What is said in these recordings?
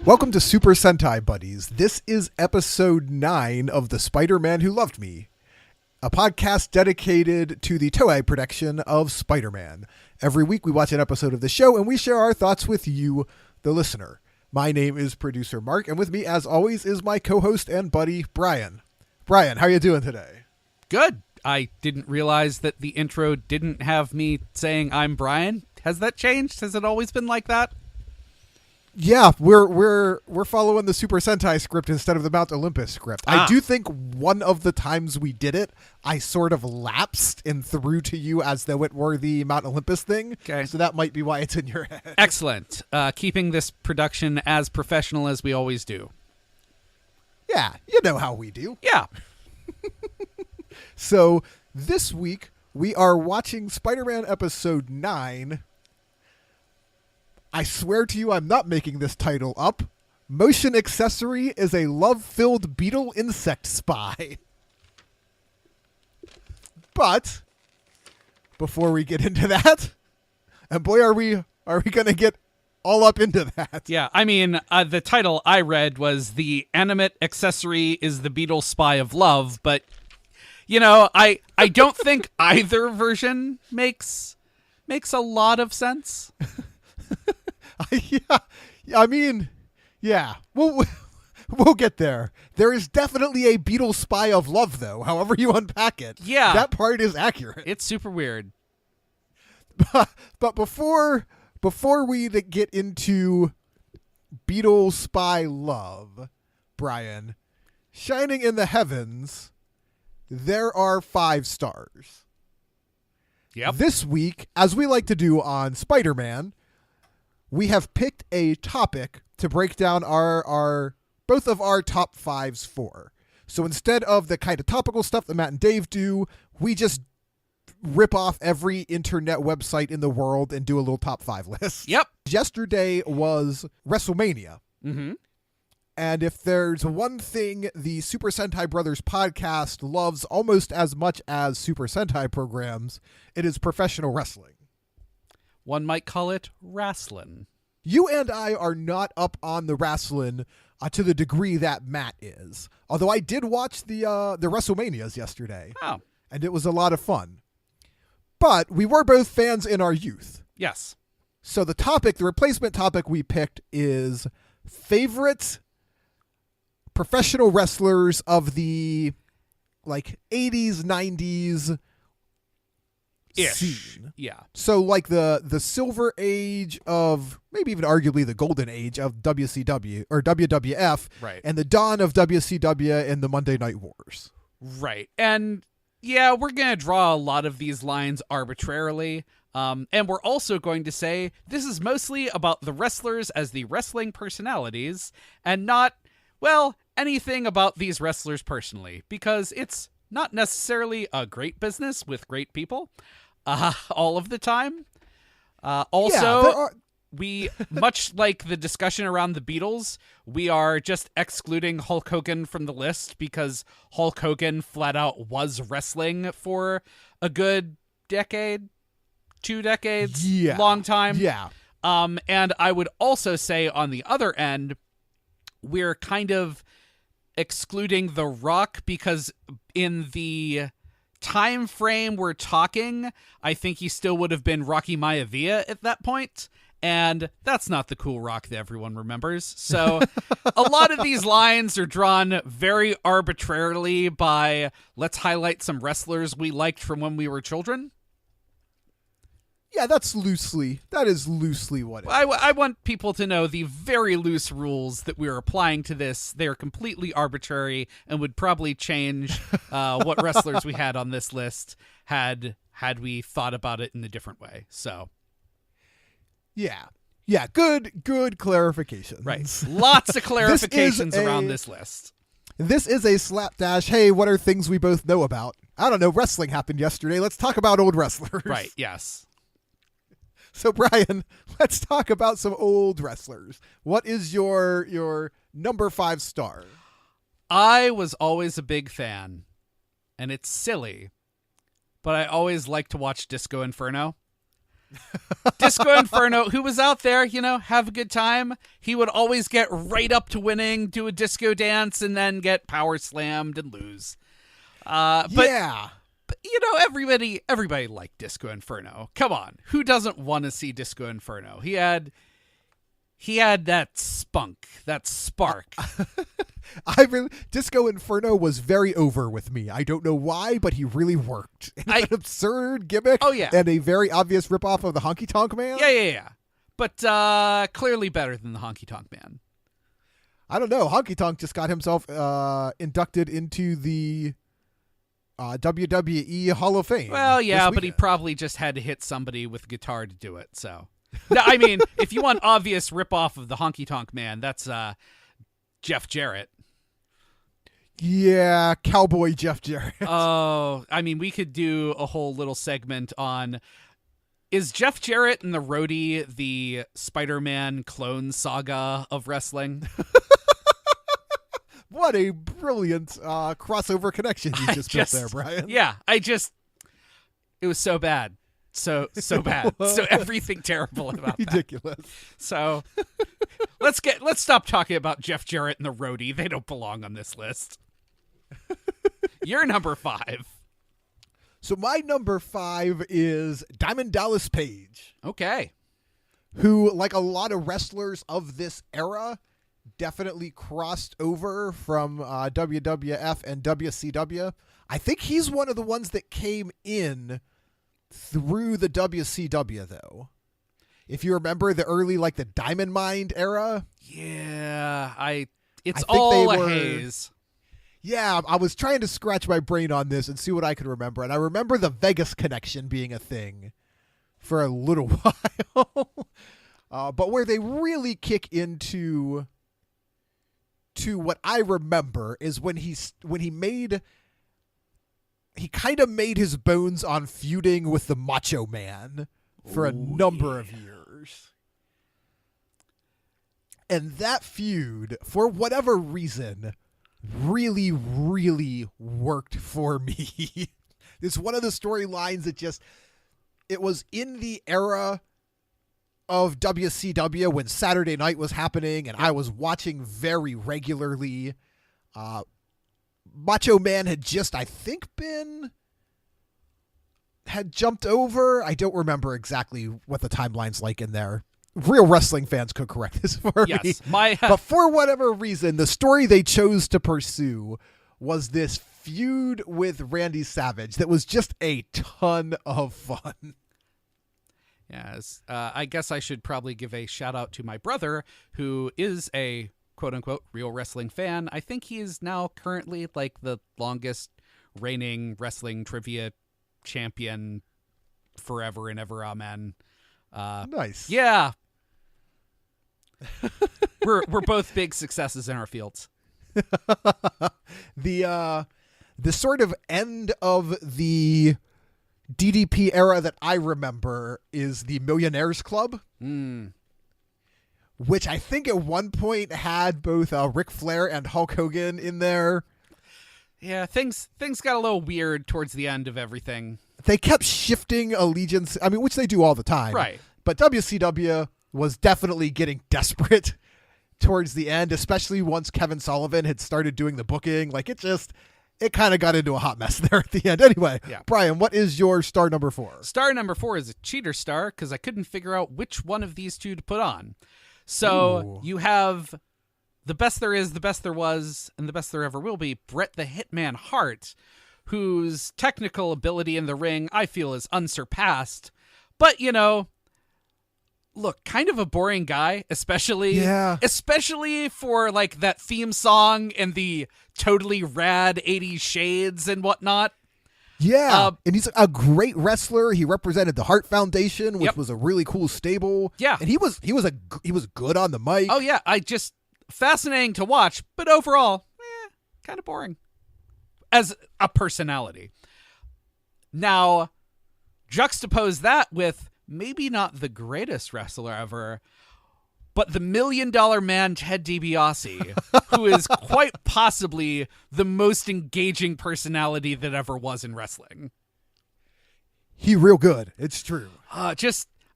Welcome to Super Sentai Buddies. This is episode 9 of The Spider-Man Who Loved Me, a podcast dedicated to the Toei production of Spider-Man. Every week we watch an episode of the show and we share our thoughts with you, the listener. My name is producer Mark, and with me, as always, is my co-host and buddy, Brian. Brian, how are you doing today? Good. I didn't realize that the intro didn't have me saying I'm Brian. Has that changed? Has it always been like that? Yeah, we're following the Super Sentai script instead of the Mount Olympus script. I do think one of the times we did it, I sort of lapsed and threw to you as though it were the Mount Olympus thing. Okay. So that might be why it's in your head. Excellent. Keeping this production as professional as we always do. Yeah, you know how we do. Yeah. So this week we are watching Spider-Man episode 9. I swear to you, I'm not making this title up. Motion Accessory is a love-filled beetle insect spy. But before we get into that, and boy, are we going to get all up into that. Yeah, I mean, the title I read was The Animate Accessory is the Beetle Spy of Love, but, you know, I don't think either version makes a lot of sense. Yeah. We'll get there. There is definitely a beetle spy of love, though, however you unpack it. Yeah. That part is accurate. It's super weird. But before we get into beetle spy love, Brian, shining in the heavens, there are 5 stars. Yep. This week, as we like to do on Spider-Man, we have picked a topic to break down our both of our top 5s for. So instead of the kind of topical stuff that Matt and Dave do, we just rip off every internet website in the world and do a little top 5 list. Yep. Yesterday was WrestleMania. Mm-hmm. And if there's one thing the Super Sentai Brothers podcast loves almost as much as Super Sentai programs, it is professional wrestling. One might call it wrestling. You and I are not up on the wrestling to the degree that Matt is. Although I did watch the WrestleManias yesterday. Oh. And it was a lot of fun. But we were both fans in our youth. Yes. So the replacement topic we picked is favorite professional wrestlers of the 80s, 90s scene. Yeah. So the silver age of, maybe even arguably the golden age of WCW or WWF, right, and the dawn of WCW and the Monday Night Wars. Right. And yeah, we're going to draw a lot of these lines arbitrarily. And we're also going to say this is mostly about the wrestlers as the wrestling personalities and not, well, anything about these wrestlers personally, because it's not necessarily a great business with great people all of the time. We, much like the discussion around the Beatles, we are just excluding Hulk Hogan from the list because Hulk Hogan flat out was wrestling for a good decade, 2 decades, long time. Yeah. And I would also say on the other end, we're kind of excluding The Rock because in the time frame we're talking, I think he still would have been Rocky Maivia at that point, and that's not the cool Rock that everyone remembers. So a lot of these lines are drawn very arbitrarily by let's highlight some wrestlers we liked from when we were children. Yeah, that is loosely what it is. I want people to know the very loose rules that we're applying to this. They are completely arbitrary and would probably change what wrestlers we had on this list had we thought about it in a different way. So, yeah, good clarifications. Right, lots of clarifications around this list. This is a slapdash. Hey, what are things we both know about? I don't know. Wrestling happened yesterday. Let's talk about old wrestlers. Right. Yes. So, Brian, let's talk about some old wrestlers. What is your number 5 star? I was always a big fan, and it's silly, but I always liked to watch Disco Inferno. Disco Inferno, who was out there, have a good time. He would always get right up to winning, do a disco dance, and then get power slammed and lose. But everybody liked Disco Inferno. Come on, who doesn't want to see Disco Inferno? He had that spunk, that spark. Disco Inferno was very over with me. I don't know why, but he really worked. It's an absurd gimmick. Oh, yeah. And a very obvious ripoff of the Honky Tonk Man. Yeah. But clearly better than the Honky Tonk Man. I don't know. Honky Tonk just got himself inducted into the WWE Hall of Fame. Well, yeah, but he probably just had to hit somebody with a guitar to do it. So, no, I mean, if you want obvious ripoff of the Honky Tonk Man, that's Jeff Jarrett. Yeah, Cowboy Jeff Jarrett. Oh, I mean, we could do a whole little segment on, is Jeff Jarrett and the Roadie the Spider-Man clone saga of wrestling? What a brilliant crossover connection you just built there, Brian. Yeah, it was so bad. So bad. So everything terrible about ridiculous. That. So let's stop talking about Jeff Jarrett and the Roadie. They don't belong on this list. You're number 5. So my number 5 is Diamond Dallas Page. Okay. Who, like a lot of wrestlers of this era, definitely crossed over from WWF and WCW. I think he's one of the ones that came in through the WCW, though. If you remember the early, like the Diamond Mine era. Yeah, it's all a haze. Yeah, I was trying to scratch my brain on this and see what I could remember. And I remember the Vegas connection being a thing for a little while. But where they really kick into what I remember is when he kind of made his bones on feuding with the Macho Man for a number of years. And that feud, for whatever reason, really, really worked for me. It's one of the storylines that it was in the era of WCW when Saturday Night was happening, and I was watching very regularly. Macho Man had just, I think, had jumped over. I don't remember exactly what the timeline's like in there. Real wrestling fans could correct this for me. But for whatever reason, the story they chose to pursue was this feud with Randy Savage that was just a ton of fun. Yes. I guess I should probably give a shout out to my brother, who is a quote-unquote real wrestling fan. I think he is now currently like the longest reigning wrestling trivia champion forever and ever. Amen. Nice. Yeah. We're both big successes in our fields. The sort of end of the DDP era that I remember is the Millionaires Club. Which I think at one point had both Ric Flair and Hulk Hogan in there. Yeah, things got a little weird towards the end of everything. They kept shifting allegiance, which they do all the time. Right. But WCW was definitely getting desperate towards the end, especially once Kevin Sullivan had started doing the booking. Like it kind of got into a hot mess there at the end. Anyway, yeah. Brian, what is your star number 4? Star number 4 is a cheater star because I couldn't figure out which one of these two to put on. So you have the best there is, the best there was, and the best there ever will be, Bret the Hitman Hart, whose technical ability in the ring I feel is unsurpassed. But, look, kind of a boring guy, especially for like that theme song and the totally rad 80s shades and whatnot. Yeah, and he's a great wrestler. He represented the Hart Foundation, which was a really cool stable. Yeah, and he was good on the mic. Oh yeah, fascinating to watch, but overall, kind of boring as a personality. Now, juxtapose that with maybe not the greatest wrestler ever, but the $1 Million Man Ted DiBiase, who is quite possibly the most engaging personality that ever was in wrestling. He real good. It's true.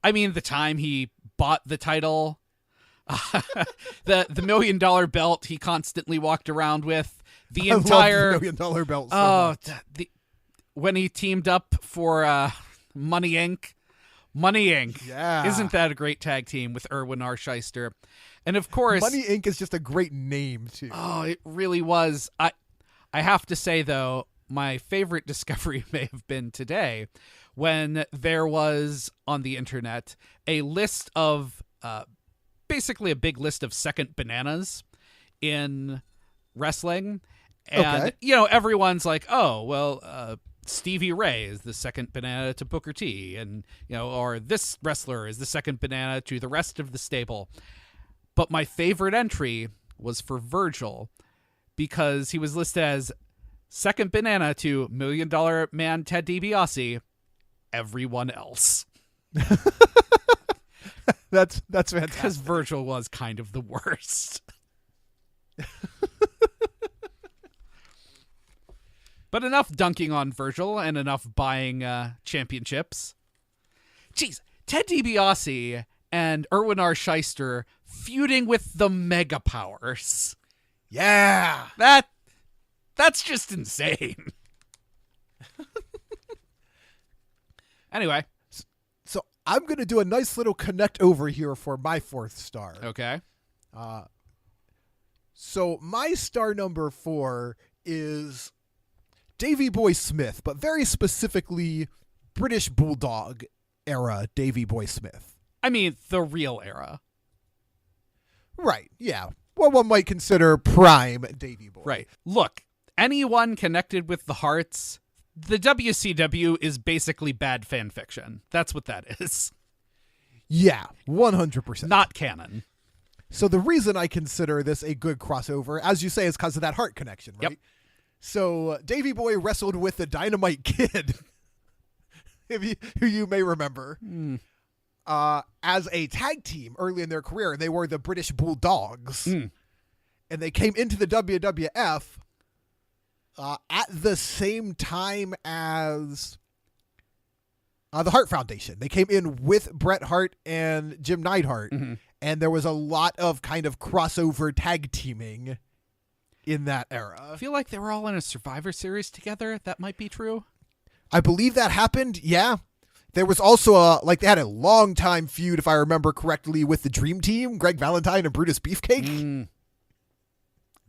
I mean, the time he bought the title, the $1 million belt he constantly walked around with, the entire love the $1 million belt. So much. When he teamed up for Money Inc. Money Inc. Yeah. Isn't that a great tag team with Erwin R. Shyster? And of course, Money Inc. is just a great name too. Oh, it really was. I have to say though, my favorite discovery may have been today when there was on the internet a list of basically a big list of second bananas in wrestling. And, everyone's like, oh, well, Stevie Ray is the second banana to Booker T. And, or this wrestler is the second banana to the rest of the stable. But my favorite entry was for Virgil because he was listed as second banana to $1 Million Man Ted DiBiase, everyone else. That's fantastic. Because Virgil was kind of the worst. But enough dunking on Virgil and enough buying championships. Jeez, Ted DiBiase and Erwin R. Shyster feuding with the Mega Powers. Yeah. That's just insane. Anyway. So I'm going to do a nice little connect over here for my 4th star. Okay. So my star number 4 is Davey Boy Smith, but very specifically British Bulldog era Davey Boy Smith. I mean, the real era. Right, yeah. What one might consider prime Davey Boy. Right. Look, anyone connected with the Hearts, the WCW is basically bad fan fiction. That's what that is. Yeah, 100%. Not canon. So the reason I consider this a good crossover, as you say, is because of that Hart connection, right? Yep. So Davey Boy wrestled with the Dynamite Kid, who you may remember, as a tag team early in their career. They were the British Bulldogs, and they came into the WWF at the same time as the Hart Foundation. They came in with Bret Hart and Jim Neidhart, and there was a lot of kind of crossover tag teaming in that era. I feel like they were all in a Survivor Series together. That might be true. I believe that happened, yeah. There was also they had a long time feud, if I remember correctly, with the Dream Team, Greg Valentine and Brutus Beefcake.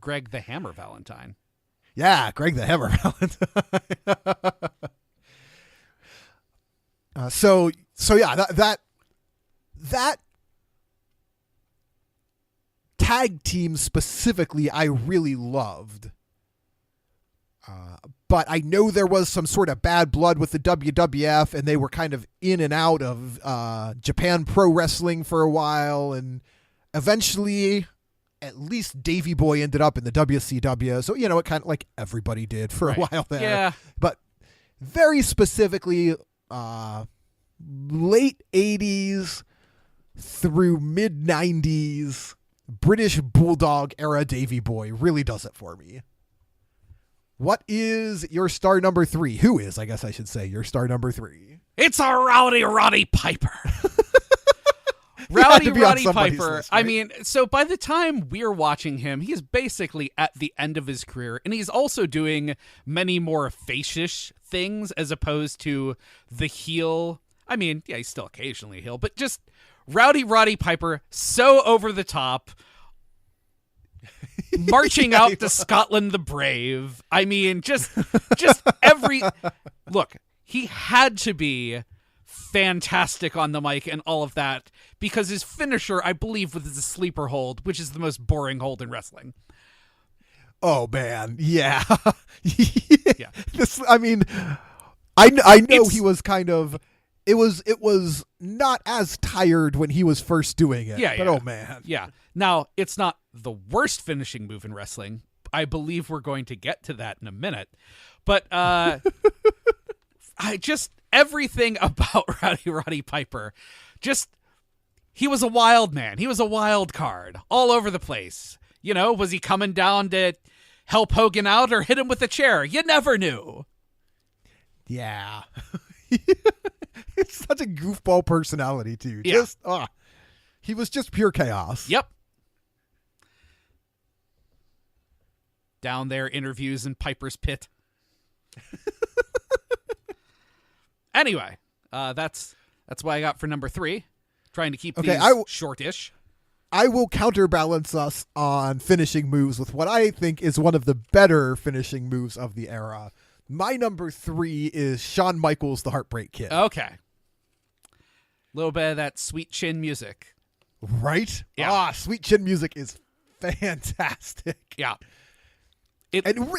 Greg the Hammer Valentine. Yeah, Greg the Hammer Valentine. So yeah, that tag team specifically I really loved. But I know there was some sort of bad blood with the WWF, and they were kind of in and out of Japan Pro Wrestling for a while, and eventually at least Davey Boy ended up in the WCW. So, it kind of like everybody did for a while there. Yeah. But very specifically, late 80s through mid 90s, British Bulldog era Davey Boy really does it for me. What is your star number 3? Who is, I guess I should say, your star number 3? It's a Rowdy Roddy Piper. Rowdy Roddy Piper. List, right? I mean, so by the time we're watching him, he's basically at the end of his career, and he's also doing many more face-ish things as opposed to the heel. I mean, yeah, he's still occasionally a heel, but just Rowdy Roddy Piper, so over the top, marching out to Scotland the Brave. I mean, just every look, he had to be fantastic on the mic and all of that because his finisher, I believe, was the sleeper hold, which is the most boring hold in wrestling. Oh man, yeah. Yeah. I know he was kind of. It was not as tired when he was first doing it. Yeah, but yeah. Oh man. Yeah. Now, it's not the worst finishing move in wrestling. I believe we're going to get to that in a minute. But everything about Rowdy Roddy Piper, he was a wild man. He was a wild card all over the place. Was he coming down to help Hogan out or hit him with a chair? You never knew. Yeah. It's such a goofball personality, too. Yeah. He was just pure chaos. Yep. Down there, interviews in Piper's Pit. Anyway, that's what I got for number 3. Trying to keep these shortish. I will counterbalance us on finishing moves with what I think is one of the better finishing moves of the era. My number 3 is Shawn Michaels, the Heartbreak Kid. Okay. A little bit of that sweet chin music. Right? Yeah. Sweet chin music is fantastic. Yeah.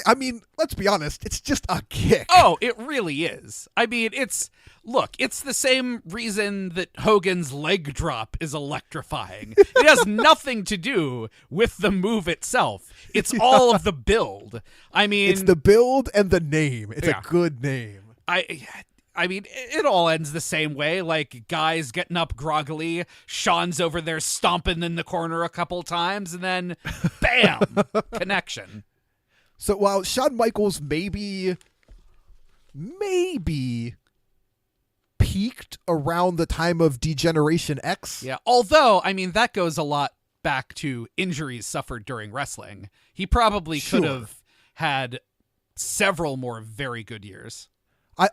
I mean, let's be honest, it's just a kick. Oh, it really is. I mean, it's the same reason that Hogan's leg drop is electrifying. It has nothing to do with the move itself. It's all of the build. I mean, it's the build and the name. It's a good name. I mean, it all ends the same way, like guys getting up groggily, Sean's over there stomping in the corner a couple times, and then bam, connection. So while Shawn Michaels maybe peaked around the time of Degeneration X. Yeah, although, I mean, that goes a lot back to injuries suffered during wrestling. He probably could have had several more very good years. I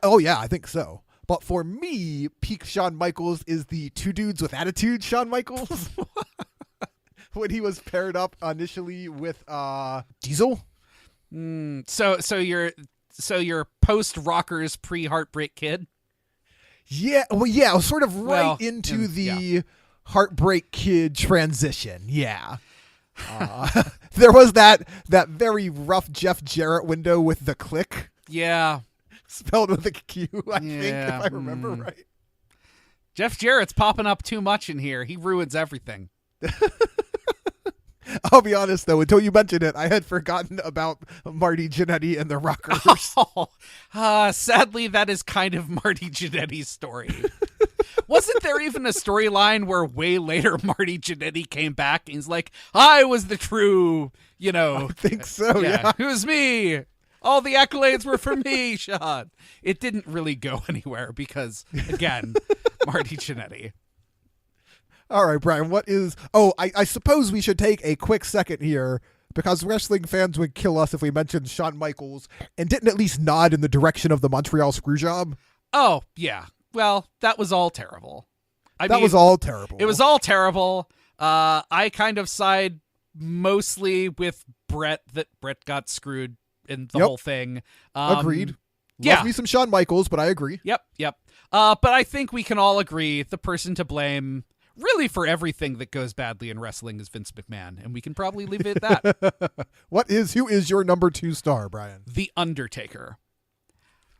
think so. But for me, peak Shawn Michaels is the Two Dudes with Attitude Shawn Michaels. When he was paired up initially with Diesel. So you're post Rockers, pre Heartbreak Kid. Yeah, well, yeah, I was sort of into the Heartbreak Kid transition. Yeah, there was that very rough Jeff Jarrett window with the click. Yeah, spelled with a Q. I think, if I remember right. Jeff Jarrett's popping up too much in here. He ruins everything. I'll be honest, though, until you mentioned it, I had forgotten about Marty Jannetty and the Rockers. Sadly, that is kind of Marty Jannetty's story. Wasn't there even a storyline where way later Marty Jannetty came back and he's like, I was the true, I think so, yeah. It was me. All the accolades were for me, Sean. It didn't really go anywhere because, again, Marty Jannetty. All right, Brian, what is... Oh, I suppose we should take a quick second here because wrestling fans would kill us if we mentioned Shawn Michaels and didn't at least nod in the direction of the Montreal Screwjob. Oh, yeah. Well, that was all terrible. It was all terrible. It was all terrible. I kind of side mostly with Brett that Brett got screwed in the whole thing. Agreed. Love me some Shawn Michaels, but I agree. Yep. But I think we can all agree the person to blame really for everything that goes badly in wrestling is Vince McMahon, and we can probably leave it at that. Who is your number 2 star, Brian? The Undertaker.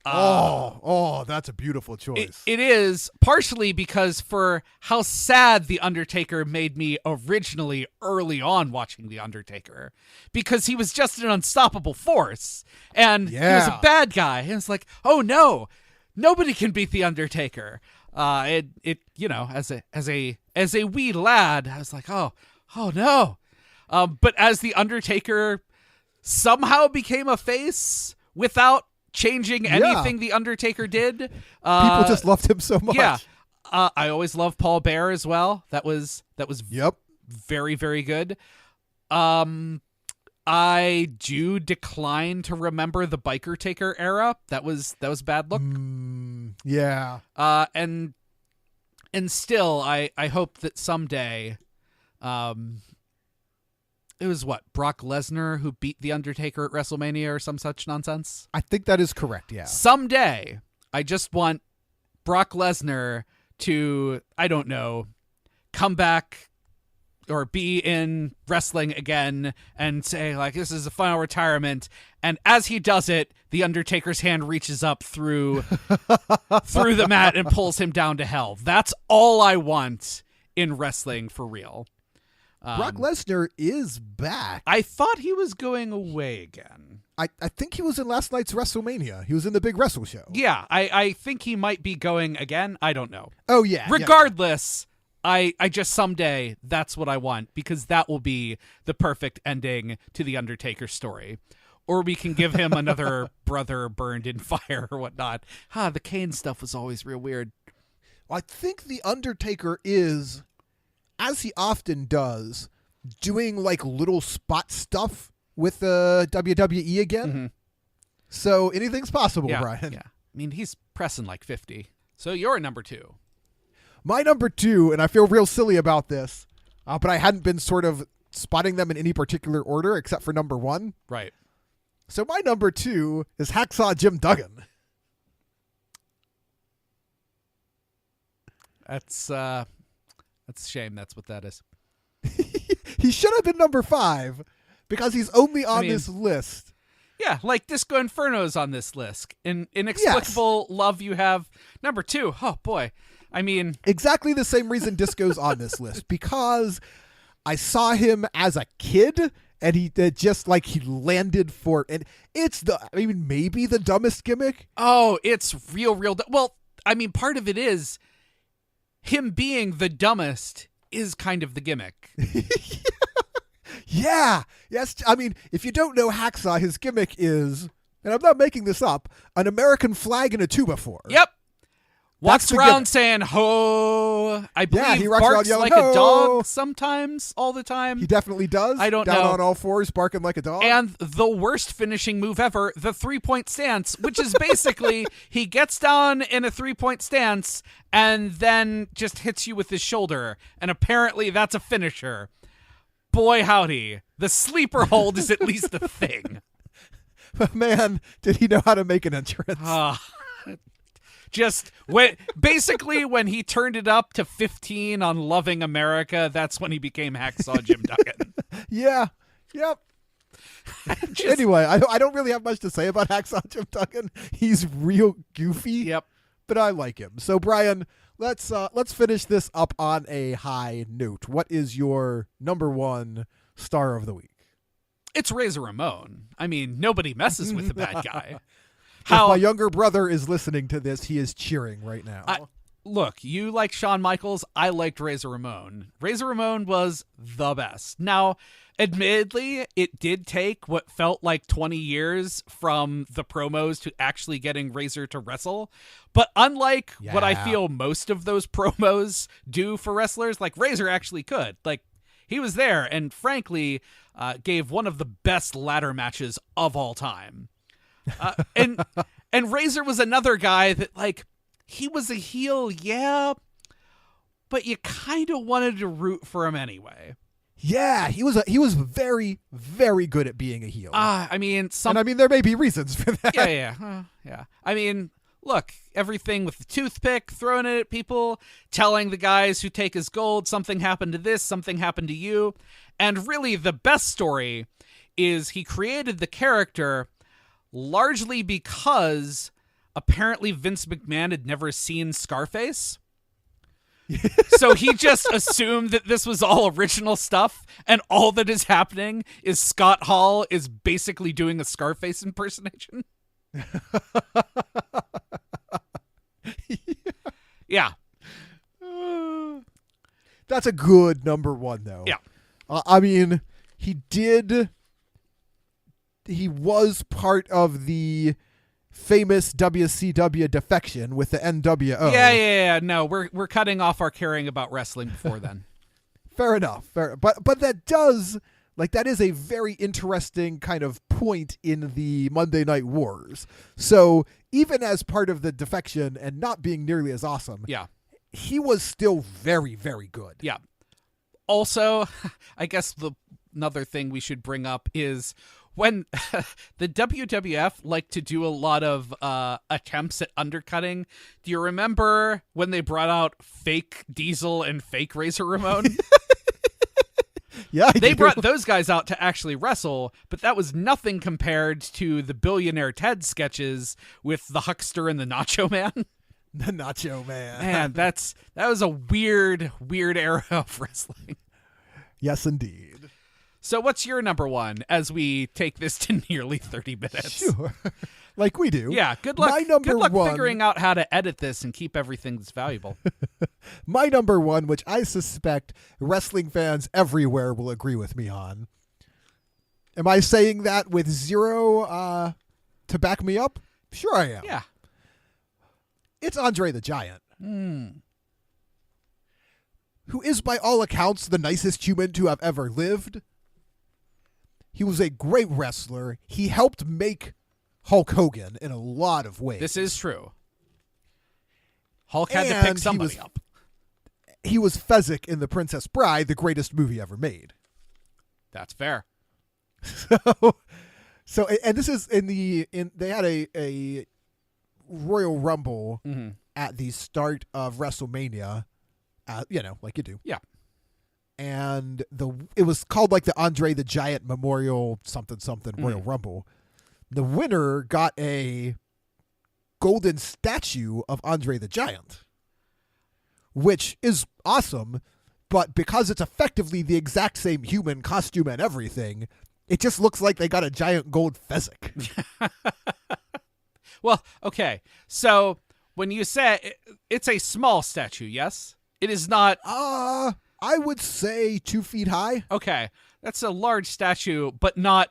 That's a beautiful choice. It is, partially because for how sad The Undertaker made me originally early on watching The Undertaker, because he was just an unstoppable force, and he was a bad guy, and it's like, oh no, nobody can beat The Undertaker. As a wee lad, I was like, oh no. But as The Undertaker somehow became a face without changing anything The Undertaker did. People just loved him so much. Yeah. I always loved Paul Bearer as well. That was very, very good. I do decline to remember the Biker Taker era. That was bad look. Yeah. And still, I hope that someday, it was Brock Lesnar who beat The Undertaker at WrestleMania or some such nonsense? I think that is correct, yeah. Someday, I just want Brock Lesnar to, I don't know, come back or be in wrestling again and say, like, this is a final retirement. And as he does it, The Undertaker's hand reaches up through the mat and pulls him down to hell. That's all I want in wrestling for real. Brock Lesnar is back. I thought he was going away again. I think he was in last night's WrestleMania. He was in the Big Wrestle Show. Yeah, I think he might be going again. I don't know. Oh, yeah. Regardless, yeah. I just someday, that's what I want, because that will be the perfect ending to the Undertaker story. Or we can give him another brother burned in fire or whatnot. The Kane stuff was always real weird. I think The Undertaker is, as he often does, doing like little spot stuff with the WWE again. Mm-hmm. So anything's possible, Yeah, Brian. yeah. I mean, he's pressing like 50. So you're number 2. My number 2, and I feel real silly about this, but I hadn't been sort of spotting them in any particular order except for number 1. Right. So my number 2 is Hacksaw Jim Duggan. That's a shame. That's what that is. He should have been number 5 because he's only on this list. Yeah, like Disco Inferno's on this list. In Inexplicable Love, you have number 2. Oh, boy. I mean... Exactly the same reason Disco's on this list. Because I saw him as a kid, and he just, like, he landed for... And it's maybe the dumbest gimmick. Oh, it's real. Well, I mean, part of it is him being the dumbest is kind of the gimmick. Yeah. Yes. I mean, if you don't know Hacksaw, his gimmick is, and I'm not making this up, an American flag and a 2x4. Yep. Walks the around gimmick. saying, ho. I believe he walks around barks yelling, like ho. a dog sometimes, all the time. He definitely does. I don't Down know. on all fours, barking like a dog. And the worst finishing move ever, the 3-point stance, which is basically he gets down in a 3-point stance and then just hits you with his shoulder. And apparently that's a finisher. Boy, howdy. The sleeper hold is at least a thing. But man, did he know how to make an entrance. Just when he turned it up to 15 on Loving America, that's when he became Hacksaw Jim Duggan. Yeah. Yep. Anyway, I don't really have much to say about Hacksaw Jim Duggan. He's real goofy. Yep. But I like him. So Brian, let's finish this up on a high note. What is your number 1 star of the week? It's Razor Ramon. I mean, nobody messes with the bad guy. If my younger brother is listening to this, he is cheering right now. Look, you like Shawn Michaels. I liked Razor Ramon. Razor Ramon was the best. Now, admittedly, it did take what felt like 20 years from the promos to actually getting Razor to wrestle. But unlike what I feel most of those promos do for wrestlers, like Razor actually could. Like, he was there and frankly gave one of the best ladder matches of all time. And Razor was another guy that, like, he was a heel, yeah, but you kind of wanted to root for him anyway. Yeah, he was very, very good at being a heel. I mean, there may be reasons for that. Yeah. I mean, look, everything with the toothpick, throwing it at people, telling the guys who take his gold, something happened to this, something happened to you. And really, the best story is he created the character largely because apparently Vince McMahon had never seen Scarface. So he just assumed that this was all original stuff, and all that is happening is Scott Hall is basically doing a Scarface impersonation. Yeah. That's a good number 1, though. Yeah. I mean, he was part of the famous WCW defection with the NWO. Yeah. No, we're cutting off our caring about wrestling before then. Fair enough. But that is a very interesting kind of point in the Monday Night Wars. So even as part of the defection and not being nearly as awesome, yeah, he was still very, very good. Yeah. Also, I guess another thing we should bring up is when the WWF liked to do a lot of attempts at undercutting. Do you remember when they brought out fake Diesel and fake Razor Ramon? Yeah, they brought those guys out to actually wrestle, but that was nothing compared to the Billionaire Ted sketches with the Huckster and the Nacho Man. The Nacho Man. Man, that was a weird era of wrestling. Yes, indeed. So what's your number 1 as we take this to nearly 30 minutes? Sure. Like we do. Yeah, good luck. My number good luck 1, figuring out how to edit this and keep everything that's valuable. My number 1, which I suspect wrestling fans everywhere will agree with me on. Am I saying that with zero to back me up? Sure I am. Yeah. It's Andre the Giant. who is by all accounts the nicest human to have ever lived. He was a great wrestler. He helped make Hulk Hogan in a lot of ways. This is true. Hulk had to pick somebody up. He was Fezzik in The Princess Bride, the greatest movie ever made. That's fair. So, and this is they had a Royal Rumble at the start of WrestleMania, like you do. Yeah. And it was called like the Andre the Giant Memorial something Royal Rumble. The winner got a golden statue of Andre the Giant, which is awesome, but because it's effectively the exact same human costume and everything, it just looks like they got a giant gold Fezzik. Well, okay. So when you say it's a small statue, yes? It is not. I would say 2 feet high. Okay. That's a large statue, but not.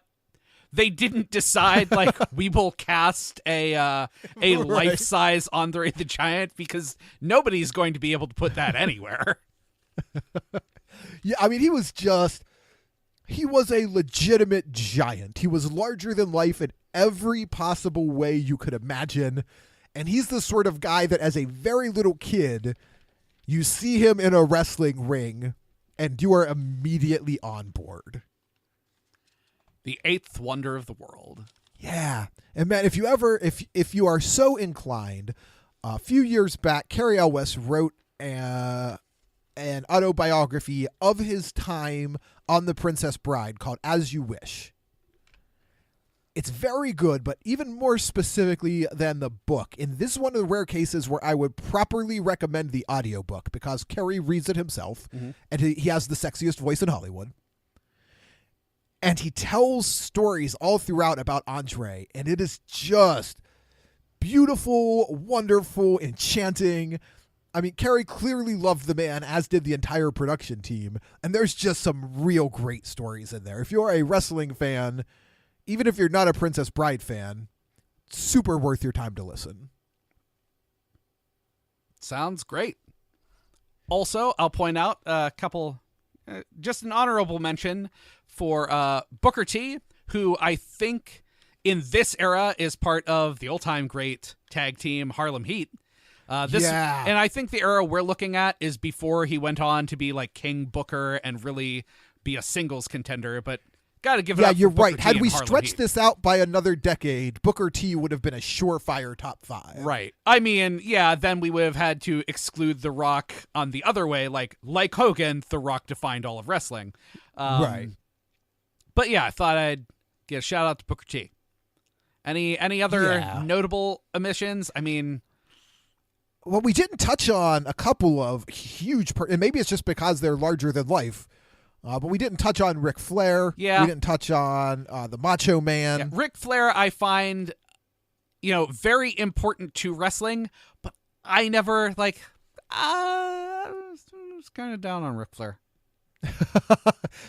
They didn't decide like we will cast a life-size Andre the Giant because nobody's going to be able to put that anywhere. Yeah, I mean, he was a legitimate giant. He was larger than life in every possible way you could imagine. And he's the sort of guy that as a very little kid, you see him in a wrestling ring and you are immediately on board. The 8th wonder of the world. Yeah. And man, if you are so inclined, a few years back, Cary Elwes wrote an autobiography of his time on The Princess Bride called As You Wish. It's very good, but even more specifically than the book. And this is one of the rare cases where I would properly recommend the audiobook because Cary reads it himself, and he has the sexiest voice in Hollywood. And he tells stories all throughout about Andre, and it is just beautiful, wonderful, enchanting. I mean, Cary clearly loved the man, as did the entire production team, and there's just some real great stories in there. If you're a wrestling fan, even if you're not a Princess Bride fan, super worth your time to listen. Sounds great. Also, I'll point out a couple, just an honorable mention for Booker T, who I think in this era is part of the all-time great tag team Harlem Heat. And I think the era we're looking at is before he went on to be like King Booker and really be a singles contender, but got to give it up. Yeah, you're Booker right. T Had we Harlem stretched Heat. this out by another decade, Booker T would have been a surefire top 5. Right. I mean, yeah, then we would have had to exclude The Rock on the other way, like Hogan, The Rock defined all of wrestling. Right. But yeah, I thought I'd give a shout out to Booker T. Any other notable omissions? I mean, well, we didn't touch on a couple of huge, and maybe it's just because they're larger than life, but we didn't touch on Ric Flair. Yeah. We didn't touch on the Macho Man. Yeah, Ric Flair, I find, very important to wrestling, but I never, I was kind of down on Ric Flair.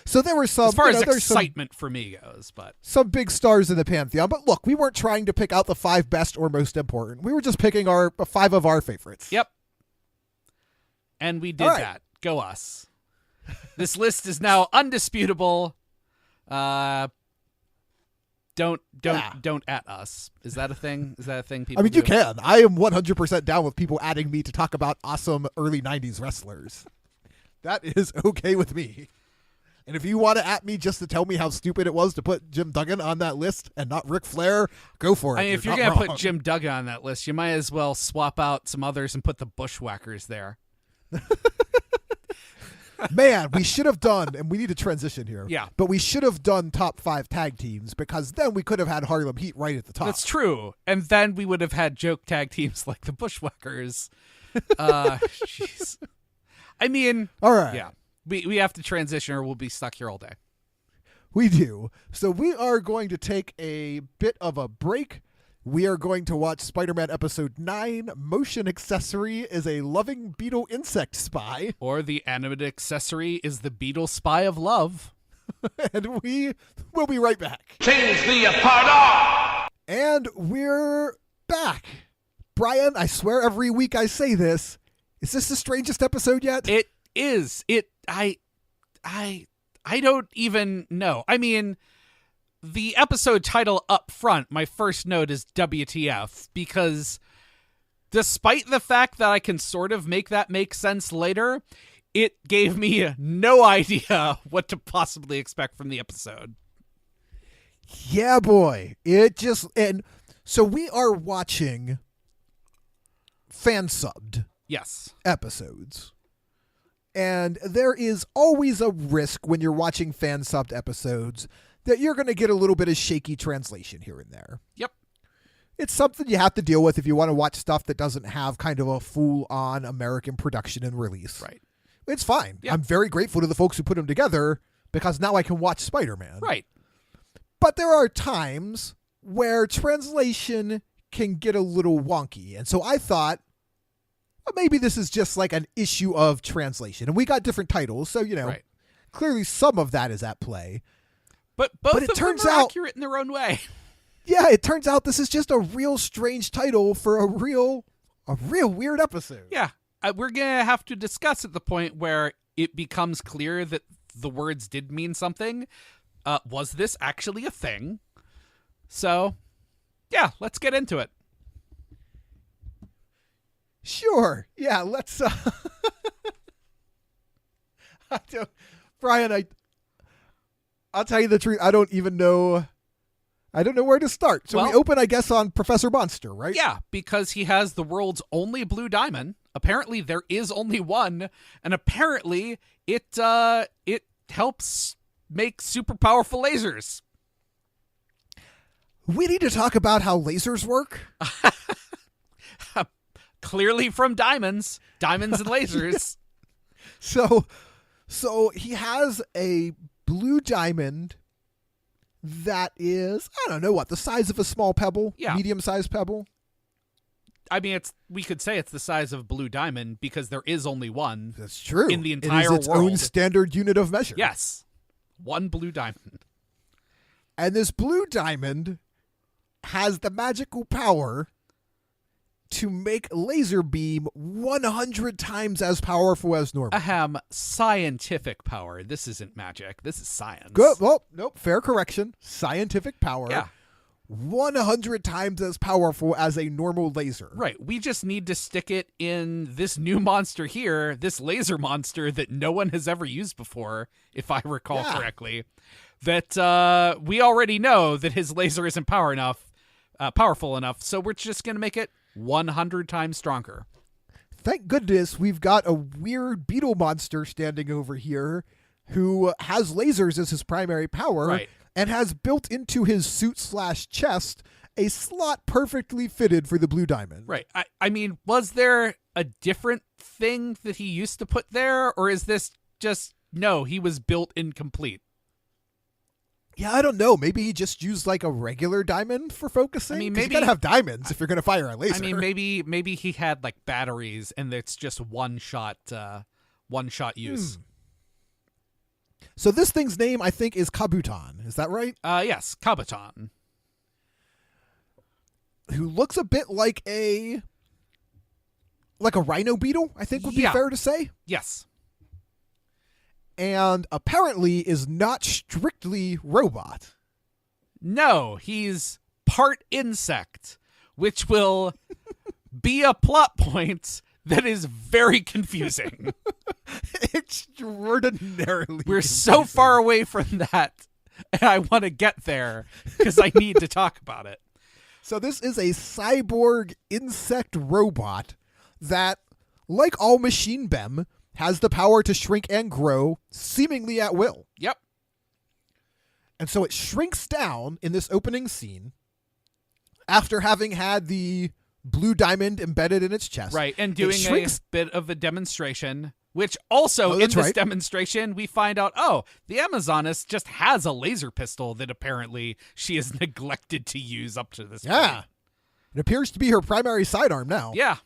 So there were some, as far as excitement for me goes, but some big stars in the pantheon. But look, we weren't trying to pick out the 5 best or most important. We were just picking our 5 of our favorites. Yep. And we did that. Go us. This list is now undisputable. Don't at us. Is that a thing? Is that a thing people I mean, do? you can. I am 100% down with people adding me to talk about awesome early 90s wrestlers. That is okay with me. And if you want to at me just to tell me how stupid it was to put Jim Duggan on that list and not Ric Flair, go for it. I mean, if you're going to put Jim Duggan on that list, you might as well swap out some others and put the Bushwhackers there. Man, we should have done, and we need to transition here. Yeah. But we should have done top 5 tag teams because then we could have had Harlem Heat right at the top. That's true. And then we would have had joke tag teams like the Bushwhackers. Jeez. I mean, all right. Yeah. We have to transition or we'll be stuck here all day. We do. So we are going to take a bit of a break. We are going to watch Spider-Man Episode 9, Motion Accessory is a loving beetle insect spy. Or the animate accessory is the beetle spy of love. And we will be right back. Change the apart. And we're back. Brian, I swear every week I say this. Is this the strangest episode yet? It is. I don't even know. I mean, the episode title up front, my first note is WTF, because despite the fact that I can sort of make that make sense later, it gave me no idea what to possibly expect from the episode. Yeah, boy. And so we are watching fan-subbed Yes. episodes. And there is always a risk when you're watching fan-subbed episodes that you're going to get a little bit of shaky translation here and there. Yep. It's something you have to deal with if you want to watch stuff that doesn't have kind of a full-on American production and release. Right. It's fine. Yeah. I'm very grateful to the folks who put them together because now I can watch Spider-Man. Right. But there are times where translation can get a little wonky. And so I thought, well, maybe this is just like an issue of translation. And we got different titles, so, Right. clearly some of that is at play. But both it of turns them are out- accurate in their own way. Yeah, it turns out this is just a real strange title for a real weird episode. Yeah. We're going to have to discuss at the point where it becomes clear that the words did mean something. Was this actually a thing? So, yeah, let's get into it. Sure. Yeah, let's Brian, I'll tell you the truth. I don't know where to start. So we Well- open, I guess, on Professor Monster, right? Yeah, because he has the world's only blue diamond. Apparently there is only one, and apparently it helps make super powerful lasers. We need to talk about how lasers work. Clearly from diamonds and lasers. So he has a blue diamond that is, I don't know what, the size of a small pebble? Yeah. Medium-sized pebble? I mean, we could say it's the size of a blue diamond because there is only one. That's true. In the entire it is its own world. standard unit of measure. Yes. One blue diamond. And this blue diamond has the magical power to make laser beam 100 times as powerful as normal. Ahem, scientific power. This isn't magic. This is science. Good. Well, nope. Fair correction. Scientific power. Yeah. 100 times as powerful as a normal laser. Right. We just need to stick it in this new monster here, this laser monster that no one has ever used before, if I recall correctly. That we already know that his laser isn't powerful enough, so we're just going to make it 100 times stronger. Thank goodness we've got a weird beetle monster standing over here who has lasers as his primary power. Right. And has built into his suit/chest a slot perfectly fitted for the blue diamond. Right. I mean, was there a different thing that he used to put there, or is this just, no, he was built incomplete? Yeah, I don't know. Maybe he just used like a regular diamond for focusing. I mean, 'Cause you maybe- gotta have diamonds if you're gonna fire a laser. I mean, maybe he had like batteries and it's just one shot use. So this thing's name, I think, is Kabuton. Is that right? Yes, Kabuton. Who looks a bit like a rhino beetle, I think would be Yeah. fair to say. Yes. And apparently is not strictly robot. No, he's part insect, which will be a plot point that is very confusing. Extraordinarily. We're so far away from that, and I want to get there because I need to talk about it. So this is a cyborg insect robot that, like all machine bem, has the power to shrink and grow seemingly at will. Yep. And so it shrinks down in this opening scene after having had the blue diamond embedded in its chest. Right, and It doing a shrinks- bit of a demonstration, which also in that's this right. demonstration, we find out, the Amazoness just has a laser pistol that apparently she has neglected to use up to this Yeah. point. It appears to be her primary sidearm now. Yeah.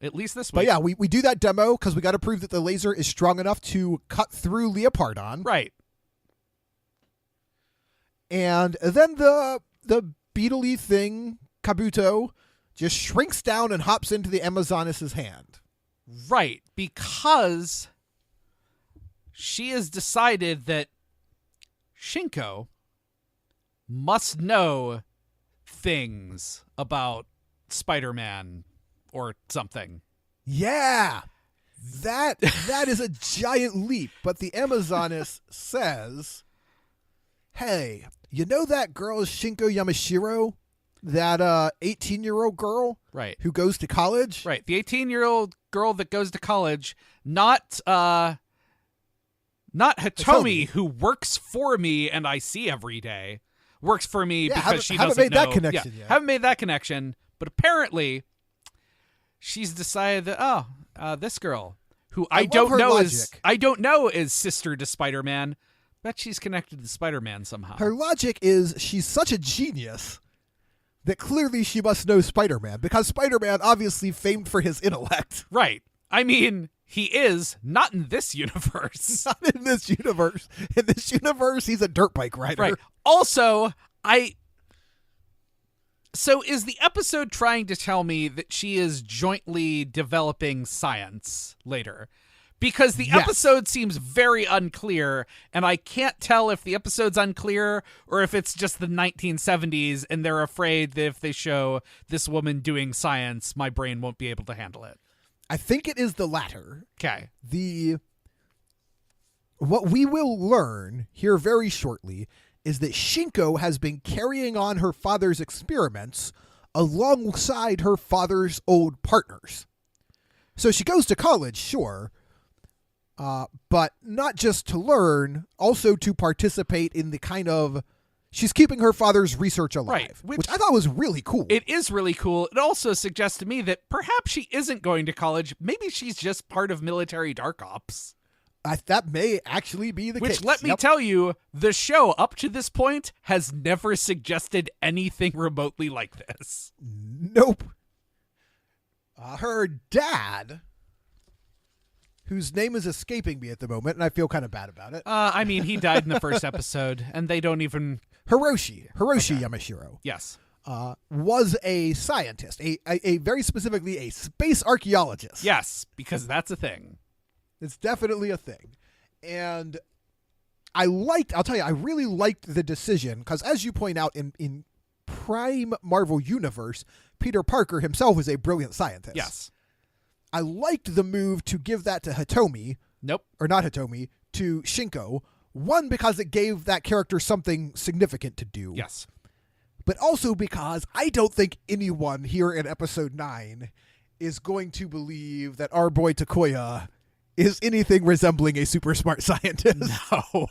At least this But week. yeah, we do that demo because we got to prove that the laser is strong enough to cut through Leopardon. Right. And then the beetle-y thing, Kabuto, just shrinks down and hops into the Amazoness's hand. Right. Because she has decided that Shinko must know things about Spider-Man or something. Yeah. That is a giant leap, but the Amazoness says, "Hey, you know that girl Shinko Yamashiro? That 18-year-old girl Right. who goes to college?" Right. The 18-year-old girl that goes to college, not Hitomi, who works for me and I see every day. Works for me because she doesn't haven't made know. that connection yet. Haven't made that connection, but apparently she's decided that this girl who I don't know is sister to Spider-Man, but she's connected to Spider-Man somehow. Her logic is she's such a genius that clearly she must know Spider-Man, because Spider-Man obviously famed for his intellect. Right. I mean, he is not in this universe. Not in this universe. In this universe, he's a dirt bike rider. Right. Also, So is the episode trying to tell me that she is jointly developing science later? Because the episode seems very unclear, and I can't tell if the episode's unclear or if it's just the 1970s and they're afraid that if they show this woman doing science, my brain won't be able to handle it. I think it is the latter. Okay. What we will learn here very shortly is that Shinko has been carrying on her father's experiments alongside her father's old partners. So she goes to college, sure, but not just to learn, also to participate in the kind of... She's keeping her father's research alive, right, which I thought was really cool. It is really cool. It also suggests to me that perhaps she isn't going to college. Maybe she's just part of military dark ops. That may actually be the case. Which, let me tell you, the show up to this point has never suggested anything remotely like this. Nope. Her dad, whose name is escaping me at the moment, and I feel kind of bad about it. I mean, he died in the first episode, and they don't even... Hiroshi Yamashiro. Yes. Was a scientist, a very specifically a space archaeologist. Yes, because that's a thing. It's definitely a thing. And I'll tell you, I really liked the decision, because as you point out, in prime Marvel Universe, Peter Parker himself is a brilliant scientist. Yes. I liked the move to give that to Hitomi. Nope. Or not Hitomi, to Shinko. One, because it gave that character something significant to do. Yes. But also because I don't think anyone here in episode 9 is going to believe that our boy Takoya is anything resembling a super smart scientist. No.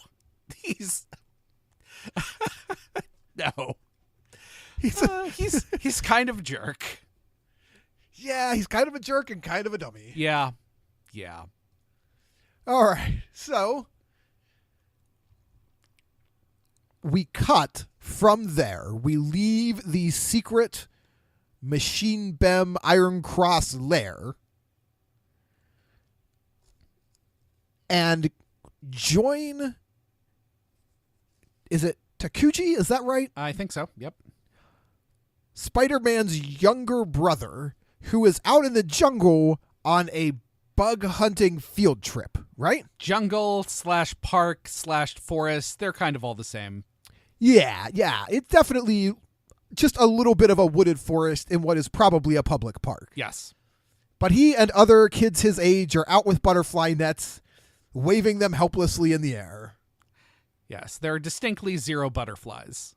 He's... No. He's kind of a jerk. Yeah, he's kind of a jerk and kind of a dummy. Yeah. All right, so we cut from there. We leave the secret Machine Bem Iron Cross lair and join... Is it Takuji? Is that right? I think so. Yep. Spider-Man's younger brother, who is out in the jungle on a bug hunting field trip, right? Jungle / park / forest. They're kind of all the same. Yeah. It's definitely just a little bit of a wooded forest in what is probably a public park. Yes. But he and other kids his age are out with butterfly nets, waving them helplessly in the air. Yes, there are distinctly zero butterflies.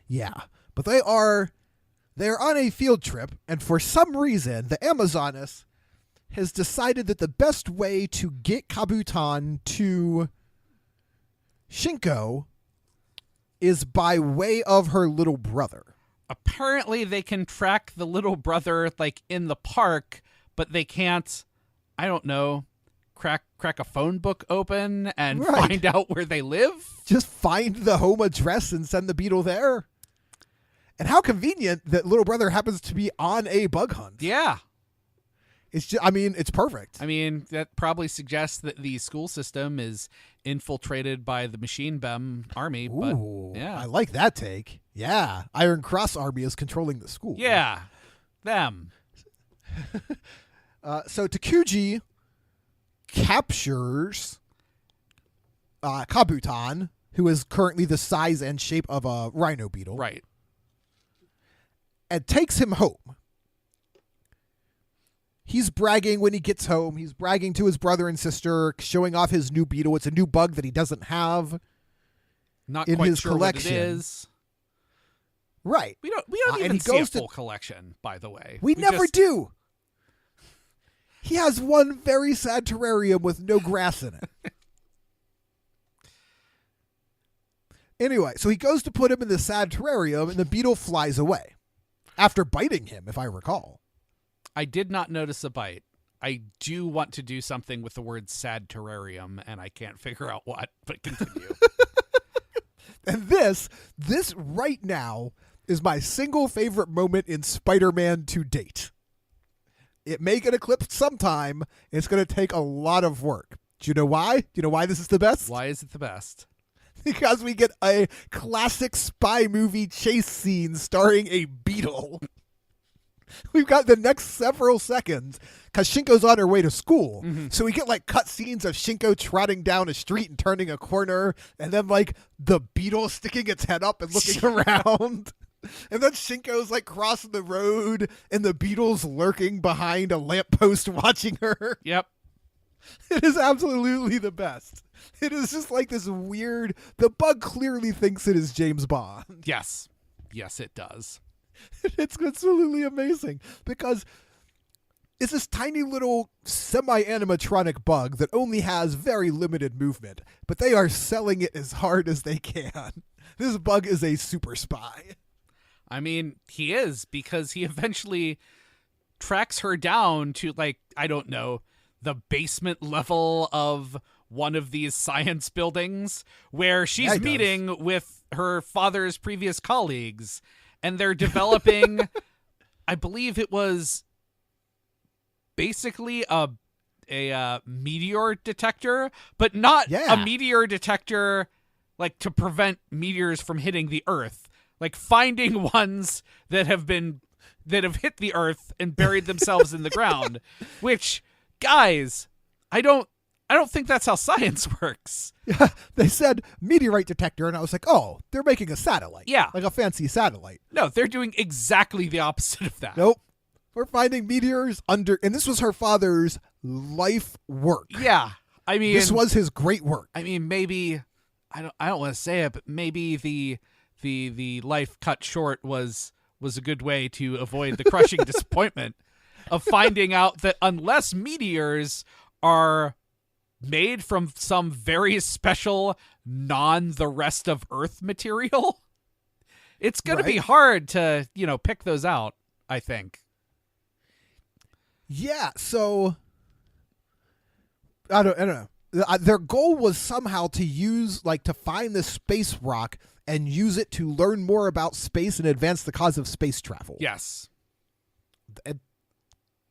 Yeah, but they're on a field trip, and for some reason, the Amazoness has decided that the best way to get Kabutan to Shinko is by way of her little brother. Apparently, they can track the little brother, like, in the park, but they can't, I don't know, crack a phone book open and find out where they live? Just find the home address and send the Beetle there. And how convenient that little brother happens to be on a bug hunt. Yeah. It's just, I mean, it's perfect. I mean, that probably suggests that the school system is infiltrated by the Machine Bem army. Ooh, but yeah, I like that take. Yeah. Iron Cross army is controlling the school. Yeah. Them. So Takuji captures Kabuton, who is currently the size and shape of a rhino beetle, Right. and takes him home. He's bragging when he gets home. He's bragging to his brother and sister, showing off his new beetle. It's a new bug that he doesn't have Not in quite his sure collection. what it is. Right. We don't And even he see a goes to- full collection, by the way. We never just- do. He has one very sad terrarium with no grass in it. Anyway, so he goes to put him in the sad terrarium, and the beetle flies away after biting him, if I recall. I did not notice a bite. I do want to do something with the word sad terrarium, and I can't figure out what, but continue. And this right now is my single favorite moment in Spider-Man to date. It may get eclipsed sometime. It's going to take a lot of work. Do you know why? Do you know why this is the best? Why is it the best? Because we get a classic spy movie chase scene starring a beetle. We've got the next several seconds because Shinko's on her way to school. Mm-hmm. So we get like cut scenes of Shinko trotting down a street and turning a corner, and then like the beetle sticking its head up and looking around. And then Shinko's like crossing the road and the beetle's lurking behind a lamppost watching her. Yep. It is absolutely the best. It is just like this weird, the bug clearly thinks it is James Bond. Yes. Yes, it does. It's absolutely amazing because it's this tiny little semi-animatronic bug that only has very limited movement, but they are selling it as hard as they can. This bug is a super spy. I mean, he is, because he eventually tracks her down to, like, I don't know, the basement level of one of these science buildings where she's Yeah, he does. meeting with her father's previous colleagues, and they're developing, I believe it was basically a meteor detector, but not Yeah. a meteor detector like to prevent meteors from hitting the Earth. Like finding ones that have hit the Earth and buried themselves in the ground. Which, guys, I don't think that's how science works. Yeah, they said meteorite detector, and I was like, oh, they're making a satellite. Yeah. Like a fancy satellite. No, they're doing exactly the opposite of that. Nope. We're finding meteors under, and this was her father's life work. Yeah. I mean, This was his great work. I mean, maybe I don't want to say it, but maybe the life cut short was a good way to avoid the crushing disappointment of finding out that unless meteors are made from some very special the rest of Earth material, it's going to be Right. hard to, pick those out, I think. Yeah, so I don't know. Their goal was somehow to to find this space rock and use it to learn more about space and advance the cause of space travel. Yes. And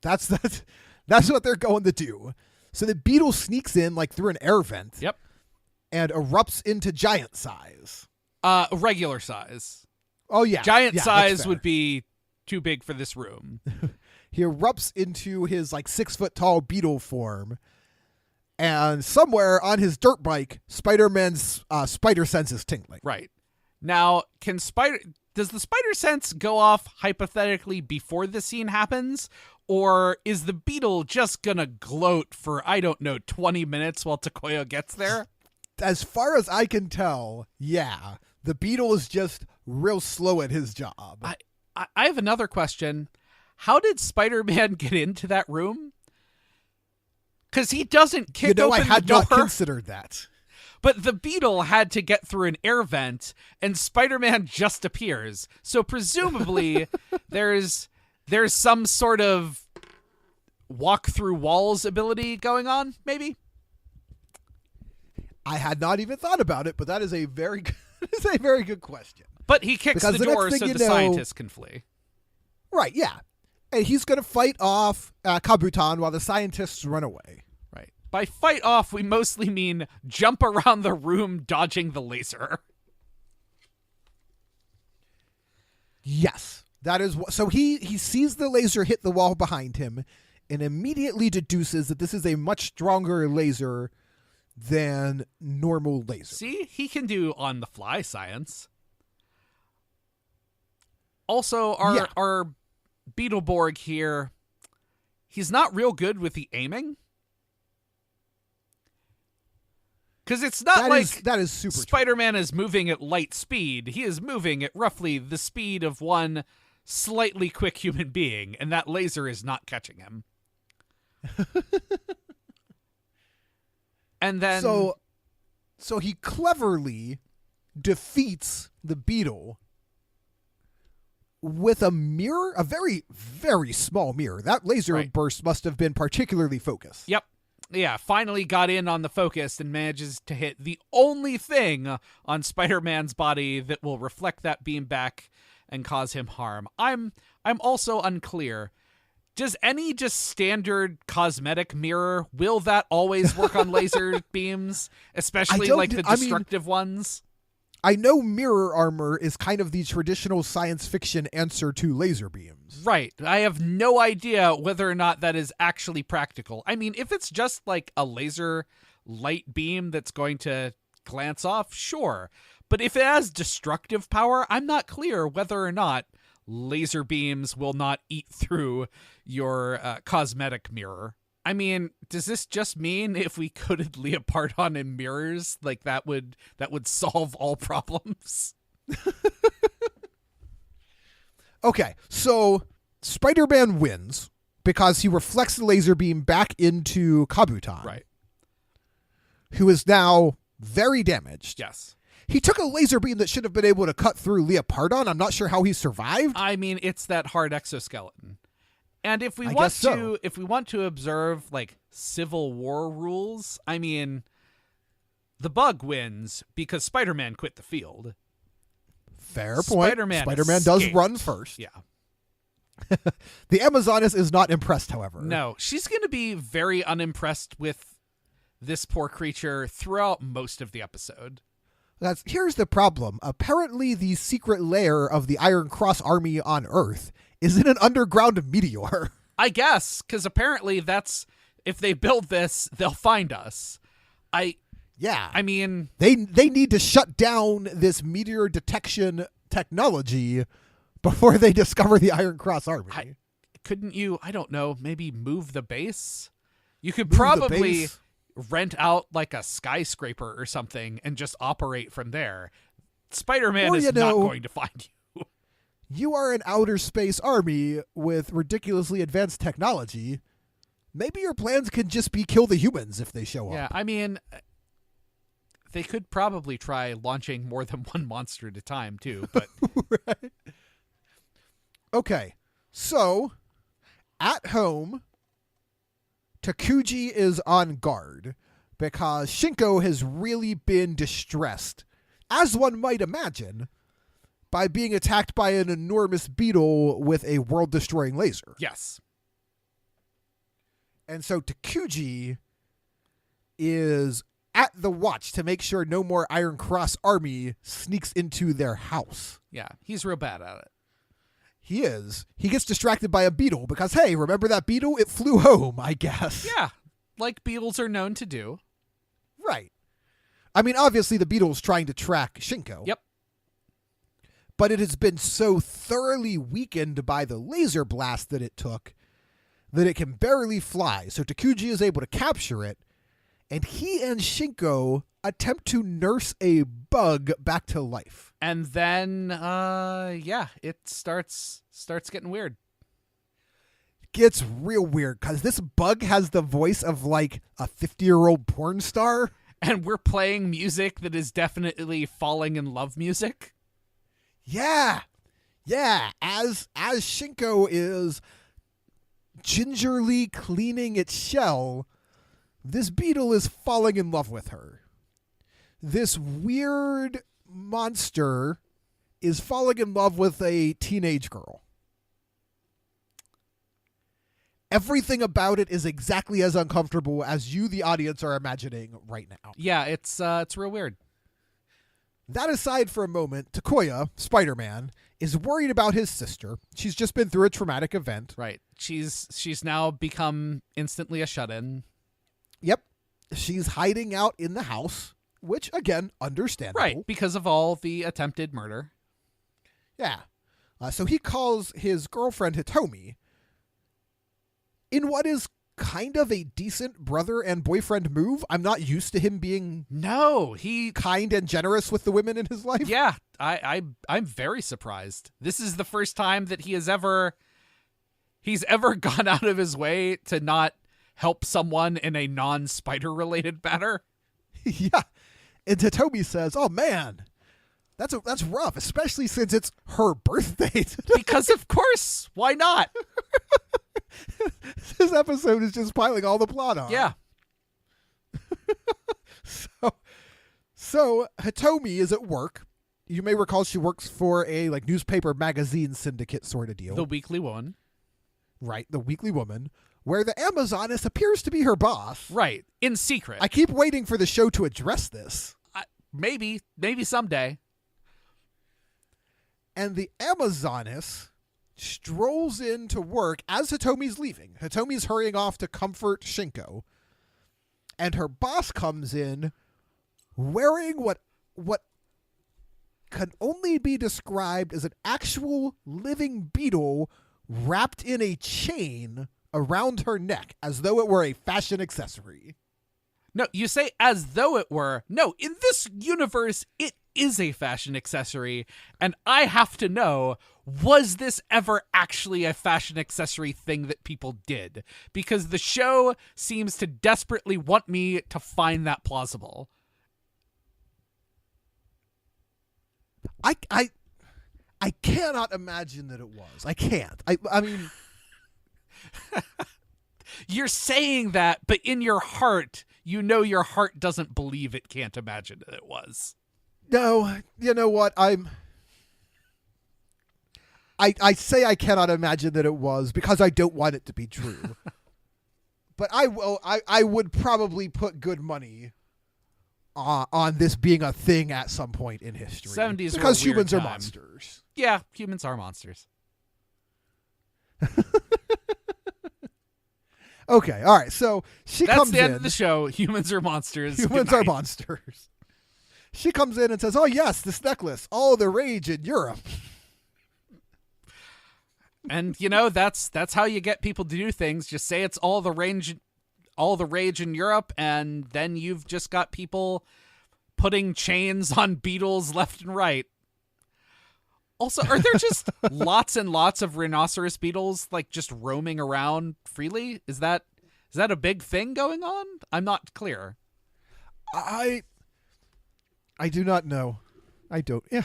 that's what they're going to do. So the beetle sneaks in like through an air vent. Yep. And erupts into giant size. Regular size. Oh yeah. Giant Yeah, that's size fair. would be too big for this room. He erupts into his like 6 foot tall beetle form. And somewhere on his dirt bike, Spider-Man's spider sense is tingling. Right. Now, does the spider sense go off hypothetically before the scene happens? Or is the beetle just gonna gloat for, 20 minutes while Takoya gets there? As far as I can tell, yeah. The beetle is just real slow at his job. I have another question. How did Spider-Man get into that room? Because he doesn't kick I open had the door. not considered that. But the beetle had to get through an air vent, and Spider-Man just appears. So presumably, there's some sort of walk through walls ability going on, maybe? I had not even thought about it, but that is a very good question. But he kicks Because the the next door thing so you the know- scientists can flee. Right, yeah. And he's going to fight off Kabuton while the scientists run away. Right. By fight off, we mostly mean jump around the room dodging the laser. Yes. That is so he sees the laser hit the wall behind him, and immediately deduces that this is a much stronger laser than normal laser. See, he can do on-the-fly science. Also, our Beetleborg here, he's not real good with the aiming. Because it's not that is super Spider-Man is moving at light speed. He is moving at roughly the speed of one slightly quick human being, and that laser is not catching him. And then... So he cleverly defeats the Beetle with a mirror, a very, very small mirror. That laser burst must have been particularly focused. Yep. Yeah, finally got in on the focus and manages to hit the only thing on Spider-Man's body that will reflect that beam back and cause him harm. I'm also unclear. Does any just standard cosmetic mirror, will that always work on laser beams? Especially like the destructive ones? I know mirror armor is kind of the traditional science fiction answer to laser beams. Right. I have no idea whether or not that is actually practical. I mean, if it's just like a laser light beam that's going to glance off, sure. But if it has destructive power, I'm not clear whether or not laser beams will not eat through your cosmetic mirror. I mean, does this just mean if we coated Leopardon in mirrors, like that would solve all problems? Okay, so Spider-Man wins because he reflects the laser beam back into Kabuton. Right. Who is now very damaged. Yes. He took a laser beam that should have been able to cut through Leopardon. I'm not sure how he survived. I mean, it's that hard exoskeleton. And if we want to observe like Civil War rules, I mean, the Bug wins because Spider-Man quit the field. Fair point. Spider-Man does run first. Yeah. The Amazoness is not impressed, however. No, she's going to be very unimpressed with this poor creature throughout most of the episode. Here's the problem. Apparently, the secret lair of the Iron Cross Army on Earth is in an underground meteor. I guess, because apparently that's, if they build this, they'll find us. Yeah. I mean... They need to shut down this meteor detection technology before they discover the Iron Cross Army. Couldn't you, I don't know, maybe move the base? You could probably rent out like a skyscraper or something and just operate from there. Spider-Man is not going to find you. You are an outer space army with ridiculously advanced technology. Maybe your plans can just be kill the humans if they show up. Yeah, I mean, they could probably try launching more than one monster at a time, too. But right. Okay, so at home, Takuji is on guard because Shinko has really been distressed, as one might imagine, by being attacked by an enormous beetle with a world-destroying laser. Yes. And so Takuji is at the watch to make sure no more Iron Cross army sneaks into their house. Yeah, he's real bad at it. He is. He gets distracted by a beetle because, hey, remember that beetle? It flew home, I guess. Yeah, like beetles are known to do. Right. I mean, obviously the beetle's trying to track Shinko. Yep. But it has been so thoroughly weakened by the laser blast that it took that it can barely fly. So Takuji is able to capture it, and he and Shinko attempt to nurse a bug back to life. And then, it starts getting weird. Gets real weird because this bug has the voice of like a 50-year-old porn star. And we're playing music that is definitely falling in love music. Yeah. Yeah. As Shinko is gingerly cleaning its shell, this beetle is falling in love with her. This weird monster is falling in love with a teenage girl. Everything about it is exactly as uncomfortable as you, the audience, are imagining right now. Yeah, it's real weird. That aside for a moment, Takoya, Spider-Man, is worried about his sister. She's just been through a traumatic event. Right. She's now become instantly a shut-in. Yep. She's hiding out in the house, which, again, understandable. Right, because of all the attempted murder. Yeah. So he calls his girlfriend Hitomi in what is kind of a decent brother and boyfriend move. I'm not used to him being kind and generous with the women in his life. Yeah, I'm very surprised. This is the first time that he's ever gone out of his way to not help someone in a non-spider related matter. Yeah. And Hitomi says, "Oh man, that's rough, especially since it's her birthday." Because of course, why not? This episode is just piling all the plot on. Yeah. So Hitomi is at work. You may recall she works for a newspaper magazine syndicate sort of deal. The Weekly Woman. Right, the Weekly Woman, where the Amazoness appears to be her boss. Right, in secret. I keep waiting for the show to address this. Maybe someday. And the Amazoness strolls in to work as Hitomi's leaving. Hitomi's hurrying off to comfort Shinko. And her boss comes in wearing what can only be described as an actual living beetle wrapped in a chain around her neck, as though it were a fashion accessory. No, you say as though it were. No, in this universe, it is a fashion accessory, and I have to know, was this ever actually a fashion accessory thing that people did? Because the show seems to desperately want me to find that plausible. I cannot imagine that it was. I can't. I mean... You're saying that, but in your heart, you know your heart doesn't believe it can't imagine that it was. No, you know what? I say I cannot imagine that it was because I don't want it to be true. But I would probably put good money on this being a thing at some point in history. 70s because were a weird humans are time. monsters. Yeah, humans are monsters. Okay, all right. So she That's comes in. the end of the show. Humans are monsters. Humans Good are night. monsters. She comes in and says, "Oh yes, this necklace, all the rage in Europe." And that's how you get people to do things. Just say it's all the rage in Europe, and then you've just got people putting chains on beetles left and right. Also, are there just lots and lots of rhinoceros beetles just roaming around freely? Is that a big thing going on? I'm not clear. I do not know. I don't. Yeah.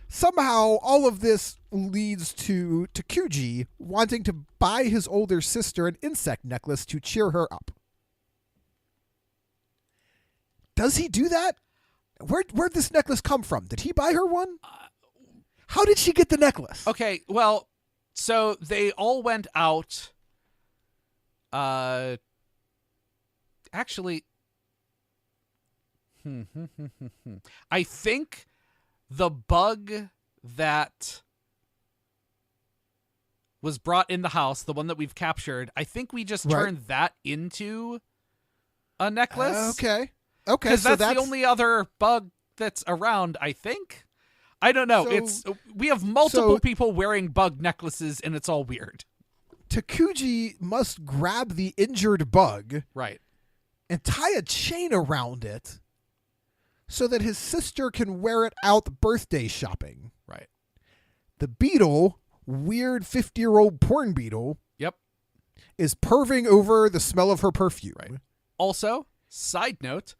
Somehow, all of this leads to Takuji wanting to buy his older sister an insect necklace to cheer her up. Does he do that? Where'd this necklace come from? Did he buy her one? How did she get the necklace? Okay, well, so they all went out. Actually, I think the bug that was brought in the house, the one that we've captured, I think we just turned that into a necklace. Okay. Because so that's the only other bug that's around, I think. I don't know. We have multiple people wearing bug necklaces, and it's all weird. Takuji must grab the injured bug, right, and tie a chain around it, so that his sister can wear it out birthday shopping. Right. The beetle, weird 50-year-old porn beetle, yep, is perving over the smell of her perfume. Right. Also, side note,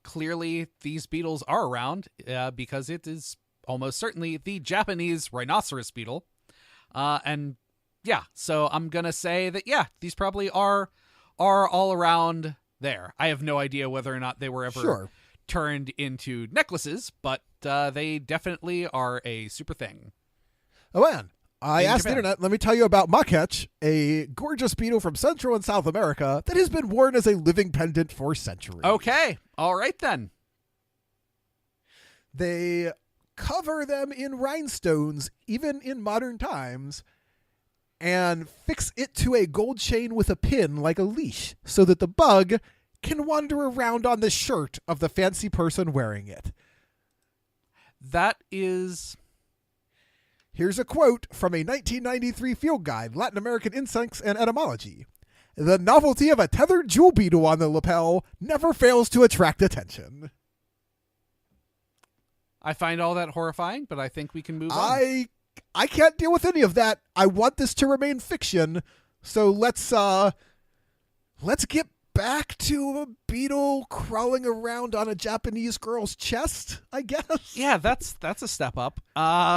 clearly these beetles are around because it is almost certainly the Japanese rhinoceros beetle. And yeah, so I'm going to say that, yeah, these probably are all around there. I have no idea whether or not they were ever turned into necklaces, but they definitely are a super thing. Oh, man. I asked the internet, let me tell you about Makech, a gorgeous beetle from Central and South America that has been worn as a living pendant for centuries. Okay. All right, then. They cover them in rhinestones, even in modern times, and fix it to a gold chain with a pin like a leash so that the bug can wander around on the shirt of the fancy person wearing it. That is... Here's a quote from a 1993 field guide, Latin American Insects and Etymology. The novelty of a tethered jewel beetle on the lapel never fails to attract attention. I find all that horrifying, but I think we can move on. I can't deal with any of that. I want this to remain fiction. So let's get back to a beetle crawling around on a Japanese girl's chest, I guess. Yeah, that's a step up.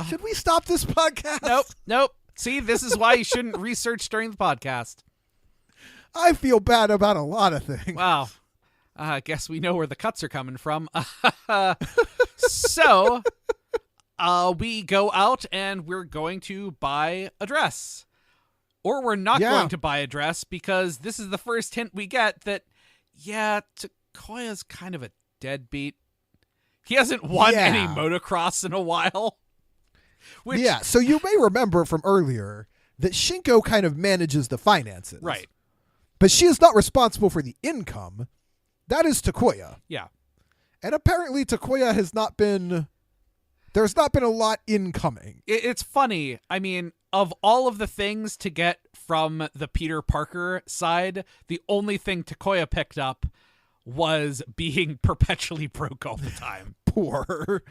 Should we stop this podcast? Nope. See, this is why you shouldn't research during the podcast. I feel bad about a lot of things. Wow. I guess we know where the cuts are coming from. So, we go out and we're going to buy a dress. Or we're not going to buy a dress because this is the first hint we get that, Takoya's kind of a deadbeat. He hasn't won any motocross in a while. So you may remember from earlier that Shinko kind of manages the finances. Right. But she is not responsible for the income. That is Takoya. Yeah. And apparently Takoya has not been... There's not been a lot incoming. It's funny. I mean, of all of the things to get from the Peter Parker side, the only thing Takoya picked up was being perpetually broke all the time. Poor.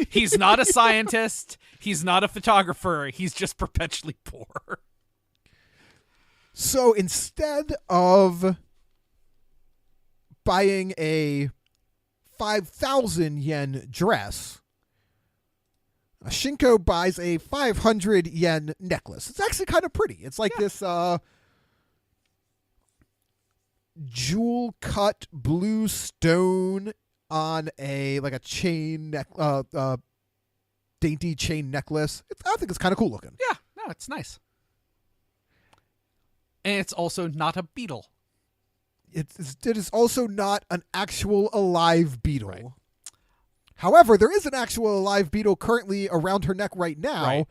He's not a scientist. He's not a photographer. He's just perpetually poor. So instead of buying a 5,000 yen dress, Shinko buys a 500 yen necklace. It's actually kind of pretty. It's like this jewel cut blue stone on a chain dainty chain necklace. I think it's kind of cool looking. Yeah, no, it's nice. And it's also not a beetle. It is also not an actual alive beetle. Right. However, there is an actual alive beetle currently around her neck right now,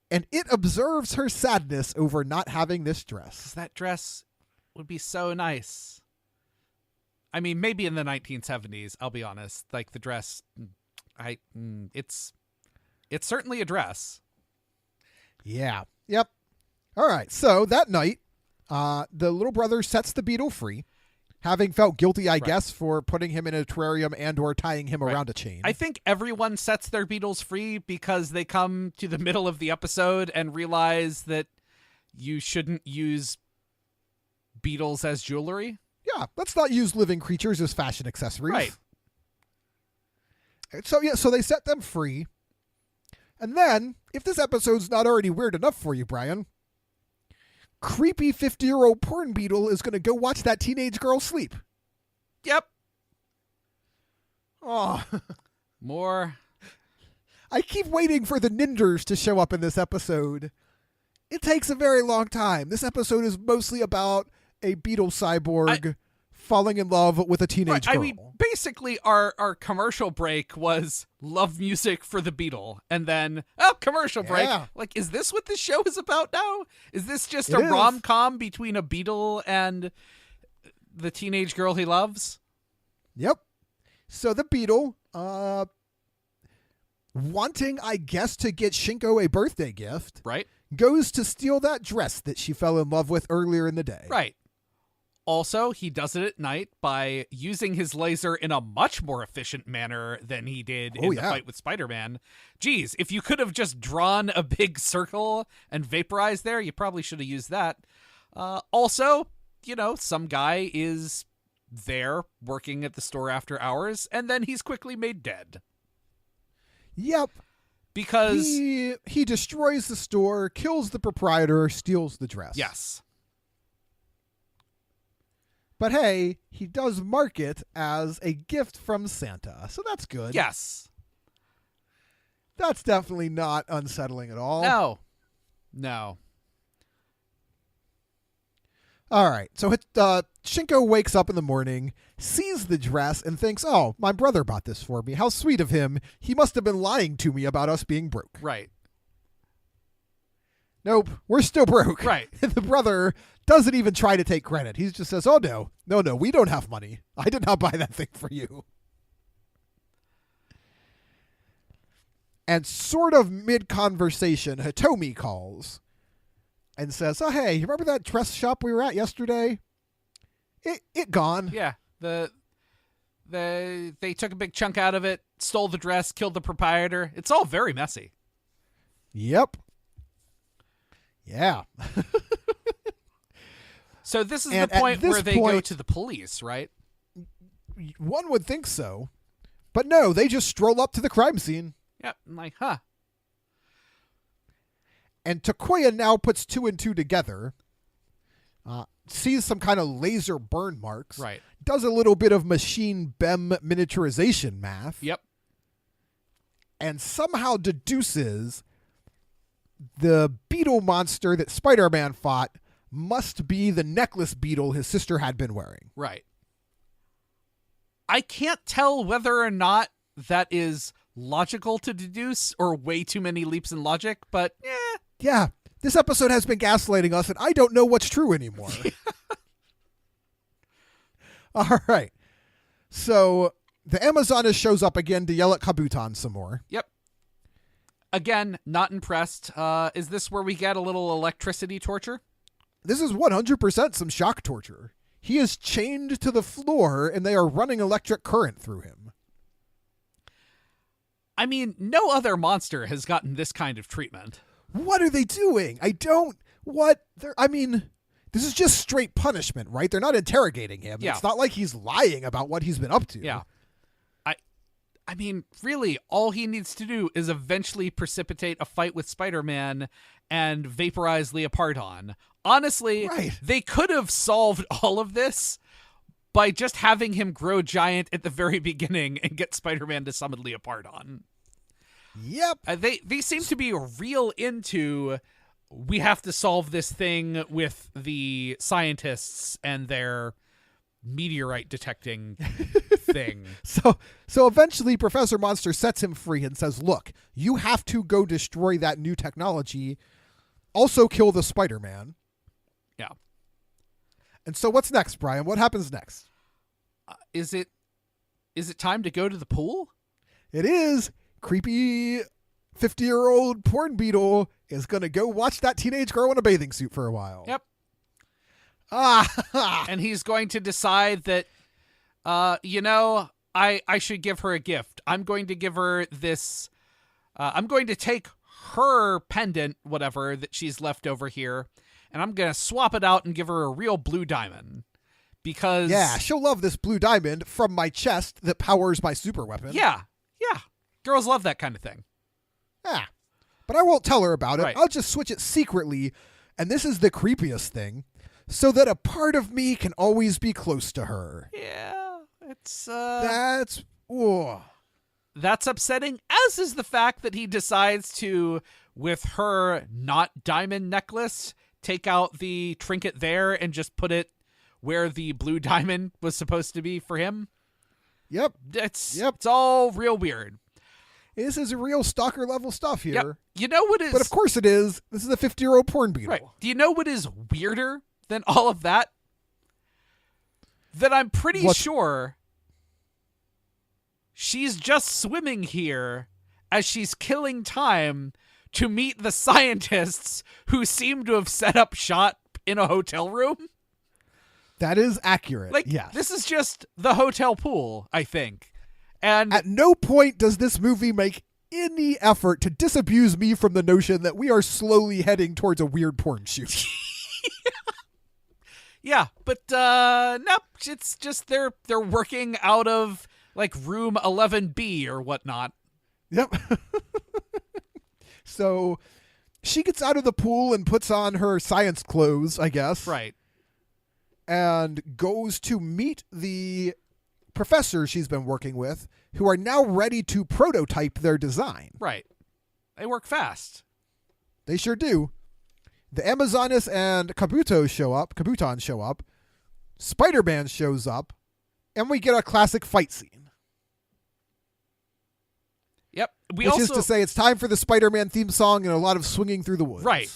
and it observes her sadness over not having this dress. That dress would be so nice. I mean, maybe in the 1970s, I'll be honest. Like, the dress, it's certainly a dress. Yeah. Yep. All right. So that night, the little brother sets the beetle free, having felt guilty, I guess, for putting him in a terrarium and or tying him around a chain. I think everyone sets their beetles free because they come to the middle of the episode and realize that you shouldn't use beetles as jewelry. Yeah, let's not use living creatures as fashion accessories. Right. So they set them free. And then, if this episode's not already weird enough for you, Brian, creepy 50-year-old porn beetle is going to go watch that teenage girl sleep. Yep. Oh. More. I keep waiting for the ninders to show up in this episode. It takes a very long time. This episode is mostly about a beetle cyborg falling in love with a teenage girl. I mean, basically, our commercial break was love music for the Beetle, and then commercial break. Yeah. Like, is this what this show is about now? Is this just It is. rom-com between a beetle and the teenage girl he loves? Yep. So the beetle, wanting, I guess, to get Shinko a birthday gift, Right. goes to steal that dress that she fell in love with earlier in the day. Right. Also, he does it at night by using his laser in a much more efficient manner than he did in the fight with Spider-Man. Geez, if you could have just drawn a big circle and vaporized there, you probably should have used that. Also, some guy is there working at the store after hours, and then he's quickly made dead. Yep. Because he destroys the store, kills the proprietor, steals the dress. Yes. But hey, he does mark it as a gift from Santa, so that's good. Yes. That's definitely not unsettling at all. No. All right. So Shinko wakes up in the morning, sees the dress, and thinks, oh, my brother bought this for me. How sweet of him. He must have been lying to me about us being broke. Right. Nope. We're still broke. Right. The brother doesn't even try to take credit. He just says, oh, no, we don't have money. I did not buy that thing for you. And sort of mid-conversation, Hitomi calls and says, oh, hey, you remember that dress shop we were at yesterday? It gone. Yeah. They took a big chunk out of it, stole the dress, killed the proprietor. It's all very messy. Yep. Yeah. So this is And the point at this where they go point- to the police, right? One would think so. But no, they just stroll up to the crime scene. Yep. I'm like, huh. And Takoya now puts two and two together, sees some kind of laser burn marks, Right. does a little bit of machine BEM miniaturization math, Yep. and somehow deduces the beetle monster that Spider-Man fought must be the necklace beetle his sister had been wearing. Right. I can't tell whether or not that is logical to deduce or way too many leaps in logic, but Yeah, this episode has been gaslighting us, and I don't know what's true anymore. All right. So the Amazoness shows up again to yell at Kabuton some more. Yep. Again, not impressed. Is this where we get a little electricity torture? This is 100% some shock torture. He is chained to the floor, and they are running electric current through him. I mean, no other monster has gotten this kind of treatment. What are they doing? This is just straight punishment, right? They're not interrogating him. Yeah. It's not like he's lying about what he's been up to. Yeah. I mean, really, all he needs to do is eventually precipitate a fight with Spider-Man and vaporize Leopardon. Honestly, Right. They could have solved all of this by just having him grow giant at the very beginning and get Spider-Man to summon Leopardon. Yep. They seem to be real into, we have to solve this thing with the scientists and their meteorite detecting thing. So eventually Professor Monster sets him free and says, look, you have to go destroy that new technology. Also kill the Spider-Man. Yeah. And so what's next, Brian? What happens next? Is it time to go to the pool? It is. Creepy 50-year-old porn beetle is going to go watch that teenage girl in a bathing suit for a while. Yep. Ah. And he's going to decide that, I should give her a gift. I'm going to give her this. I'm going to take her pendant, whatever, that she's left over here, and I'm going to swap it out and give her a real blue diamond. Because... Yeah, she'll love this blue diamond from my chest that powers my super weapon. Yeah. Girls love that kind of thing. Yeah. But I won't tell her about it. Right. I'll just switch it secretly, and this is the creepiest thing, so that a part of me can always be close to her. Yeah, it's... That's... Whoa. That's upsetting, as is the fact that he decides to, with her not diamond necklace, take out the trinket there and just put it where the blue diamond was supposed to be for him. Yep. It's all real weird. This is real stalker level stuff here. Yep. You know what is... But of course it is. This is a 50-year-old porn beetle. Right. Do you know what is weirder than all of that? That I'm pretty sure she's just swimming here as she's killing time to meet the scientists who seem to have set up shop in a hotel room. That is accurate. Like, yes. This is just the hotel pool, I think. And at no point does this movie make any effort to disabuse me from the notion that we are slowly heading towards a weird porn shoot. yeah, but nope, it's just they're working out of like room 11B or whatnot. Yep. So she gets out of the pool and puts on her science clothes, I guess. Right. And goes to meet the professors she's been working with, who are now ready to prototype their design. Right. They work fast. They sure do. The Amazoness and Kabuton show up. Spider-Man shows up, and we get a classic fight scene. Yep. Which is to say, it's time for the Spider-Man theme song and a lot of swinging through the woods. Right.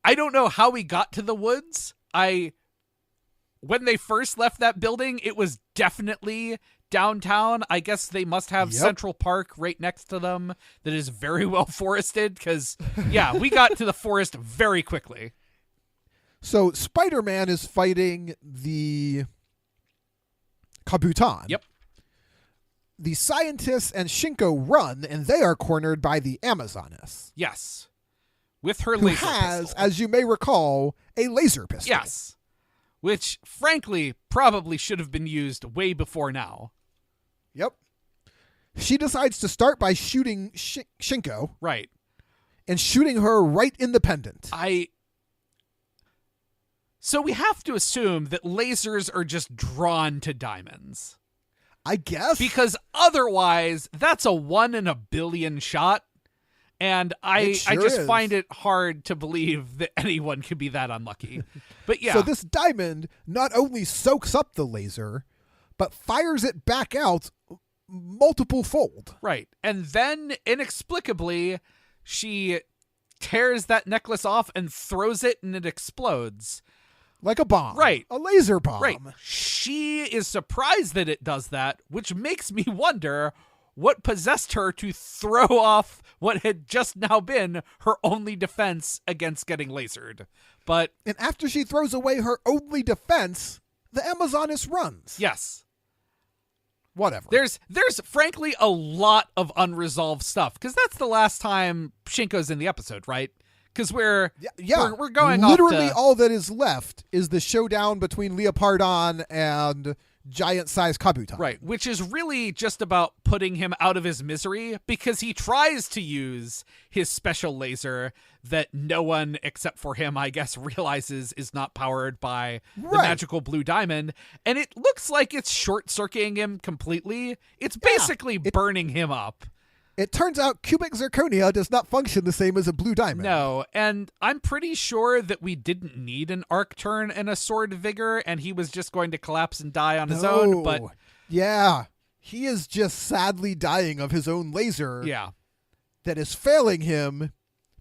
I don't know how we got to the woods. When they first left that building, it was definitely downtown. I guess they must have Central Park right next to them that is very well forested because, yeah, we got to the forest very quickly. So Spider-Man is fighting the Kabuton. Yep. The scientists and Shinko run, and they are cornered by the Amazoness. Yes. With her who laser has, pistol. as you may recall, a laser pistol. Yes. Which, frankly, probably should have been used way before now. Yep. She decides to start by shooting Shinko. Right. And shooting her right in the pendant. So we have to assume that lasers are just drawn to diamonds. I guess. Because otherwise, that's a 1 in a billion shot. And I just find it hard to believe that anyone could be that unlucky. But yeah. So this diamond not only soaks up the laser, but fires it back out multiple fold. Right. And then, inexplicably, she tears that necklace off and throws it and it explodes. Like a bomb. Right. A laser bomb. Right. She is surprised that it does that, which makes me wonder what possessed her to throw off what had just now been her only defense against getting lasered. But and after she throws away her only defense, the Amazoness runs. Yes. Whatever. There's frankly a lot of unresolved stuff because that's the last time Shinko's in the episode, right? Because we're going literally off to, all that is left is the showdown between Leopardon and giant-sized Kabuton. Right, which is really just about putting him out of his misery because he tries to use his special laser that no one except for him, I guess, realizes is not powered by the magical blue diamond, and it looks like it's short-circuiting him completely. It's basically burning him up. It turns out cubic zirconia does not function the same as a blue diamond. No, and I'm pretty sure that we didn't need an arc turn and a sword vigor, and he was just going to collapse and die on his own, but... Yeah, he is just sadly dying of his own laser. Yeah. That is failing him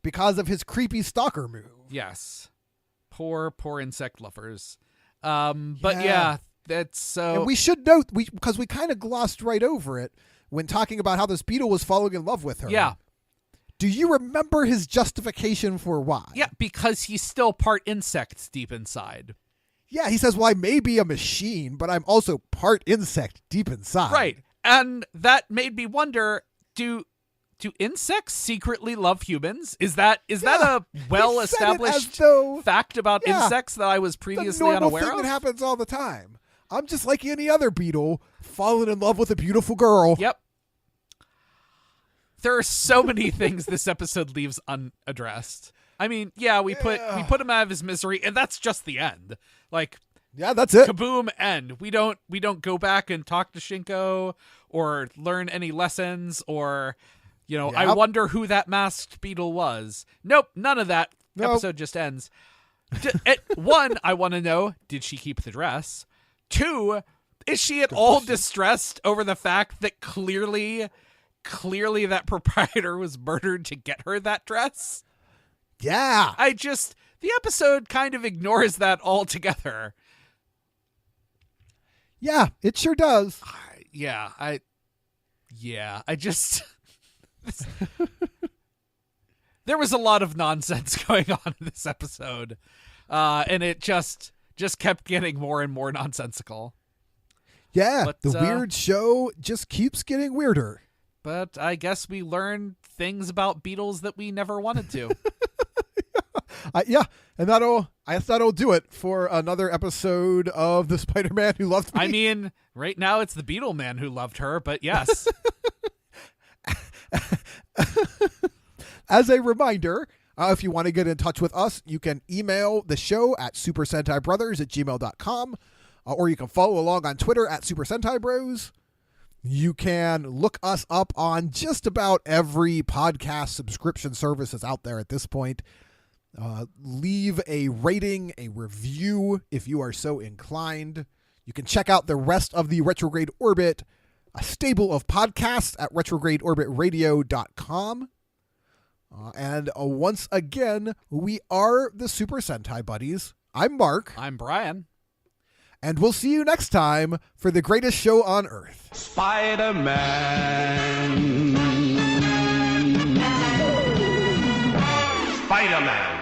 because of his creepy stalker move. Yes. Poor insect lovers. But yeah, that's so... And we should note, because we kind of glossed right over it, when talking about how this Beetle was falling in love with her. Yeah. Do you remember his justification for why? Yeah, because he's still part insect deep inside. Yeah, he says, well, I may be a machine, but I'm also part insect deep inside. Right. And that made me wonder, do insects secretly love humans? Is that a well-established fact about insects that I was previously unaware of? Thing that happens all the time. I'm just like any other beetle, falling in love with a beautiful girl. Yep. There are so many things this episode leaves unaddressed. I mean, yeah, we put him out of his misery, and that's just the end. Like, yeah, that's it. Kaboom, end. We don't go back and talk to Shinko or learn any lessons or, I wonder who that masked beetle was. Nope, none of that. Nope. Episode just ends. One, I want to know, did she keep the dress? 2, is she at all distressed over the fact that clearly that proprietor was murdered to get her that dress? Yeah. The episode kind of ignores that altogether. Yeah, it sure does. There was a lot of nonsense going on in this episode. And it just kept getting more and more nonsensical. Yeah, but, the weird show just keeps getting weirder. But I guess we learned things about beetles that we never wanted to. And that'll do it for another episode of the Spider-Man Who Loved Me. I mean, right now it's the Beetle Man who loved her, but yes. As a reminder, if you want to get in touch with us, you can email the show at supersentaibrothers@gmail.com, or you can follow along on Twitter at Super Sentai Bros. You can look us up on just about every podcast subscription service that's out there at this point. Leave a rating, a review if you are so inclined. You can check out the rest of the Retrograde Orbit, a stable of podcasts at retrogradeorbitradio.com. And once again, we are the Super Sentai Buddies. I'm Mark. I'm Brian. And we'll see you next time for the greatest show on Earth. Spider-Man. Spider-Man.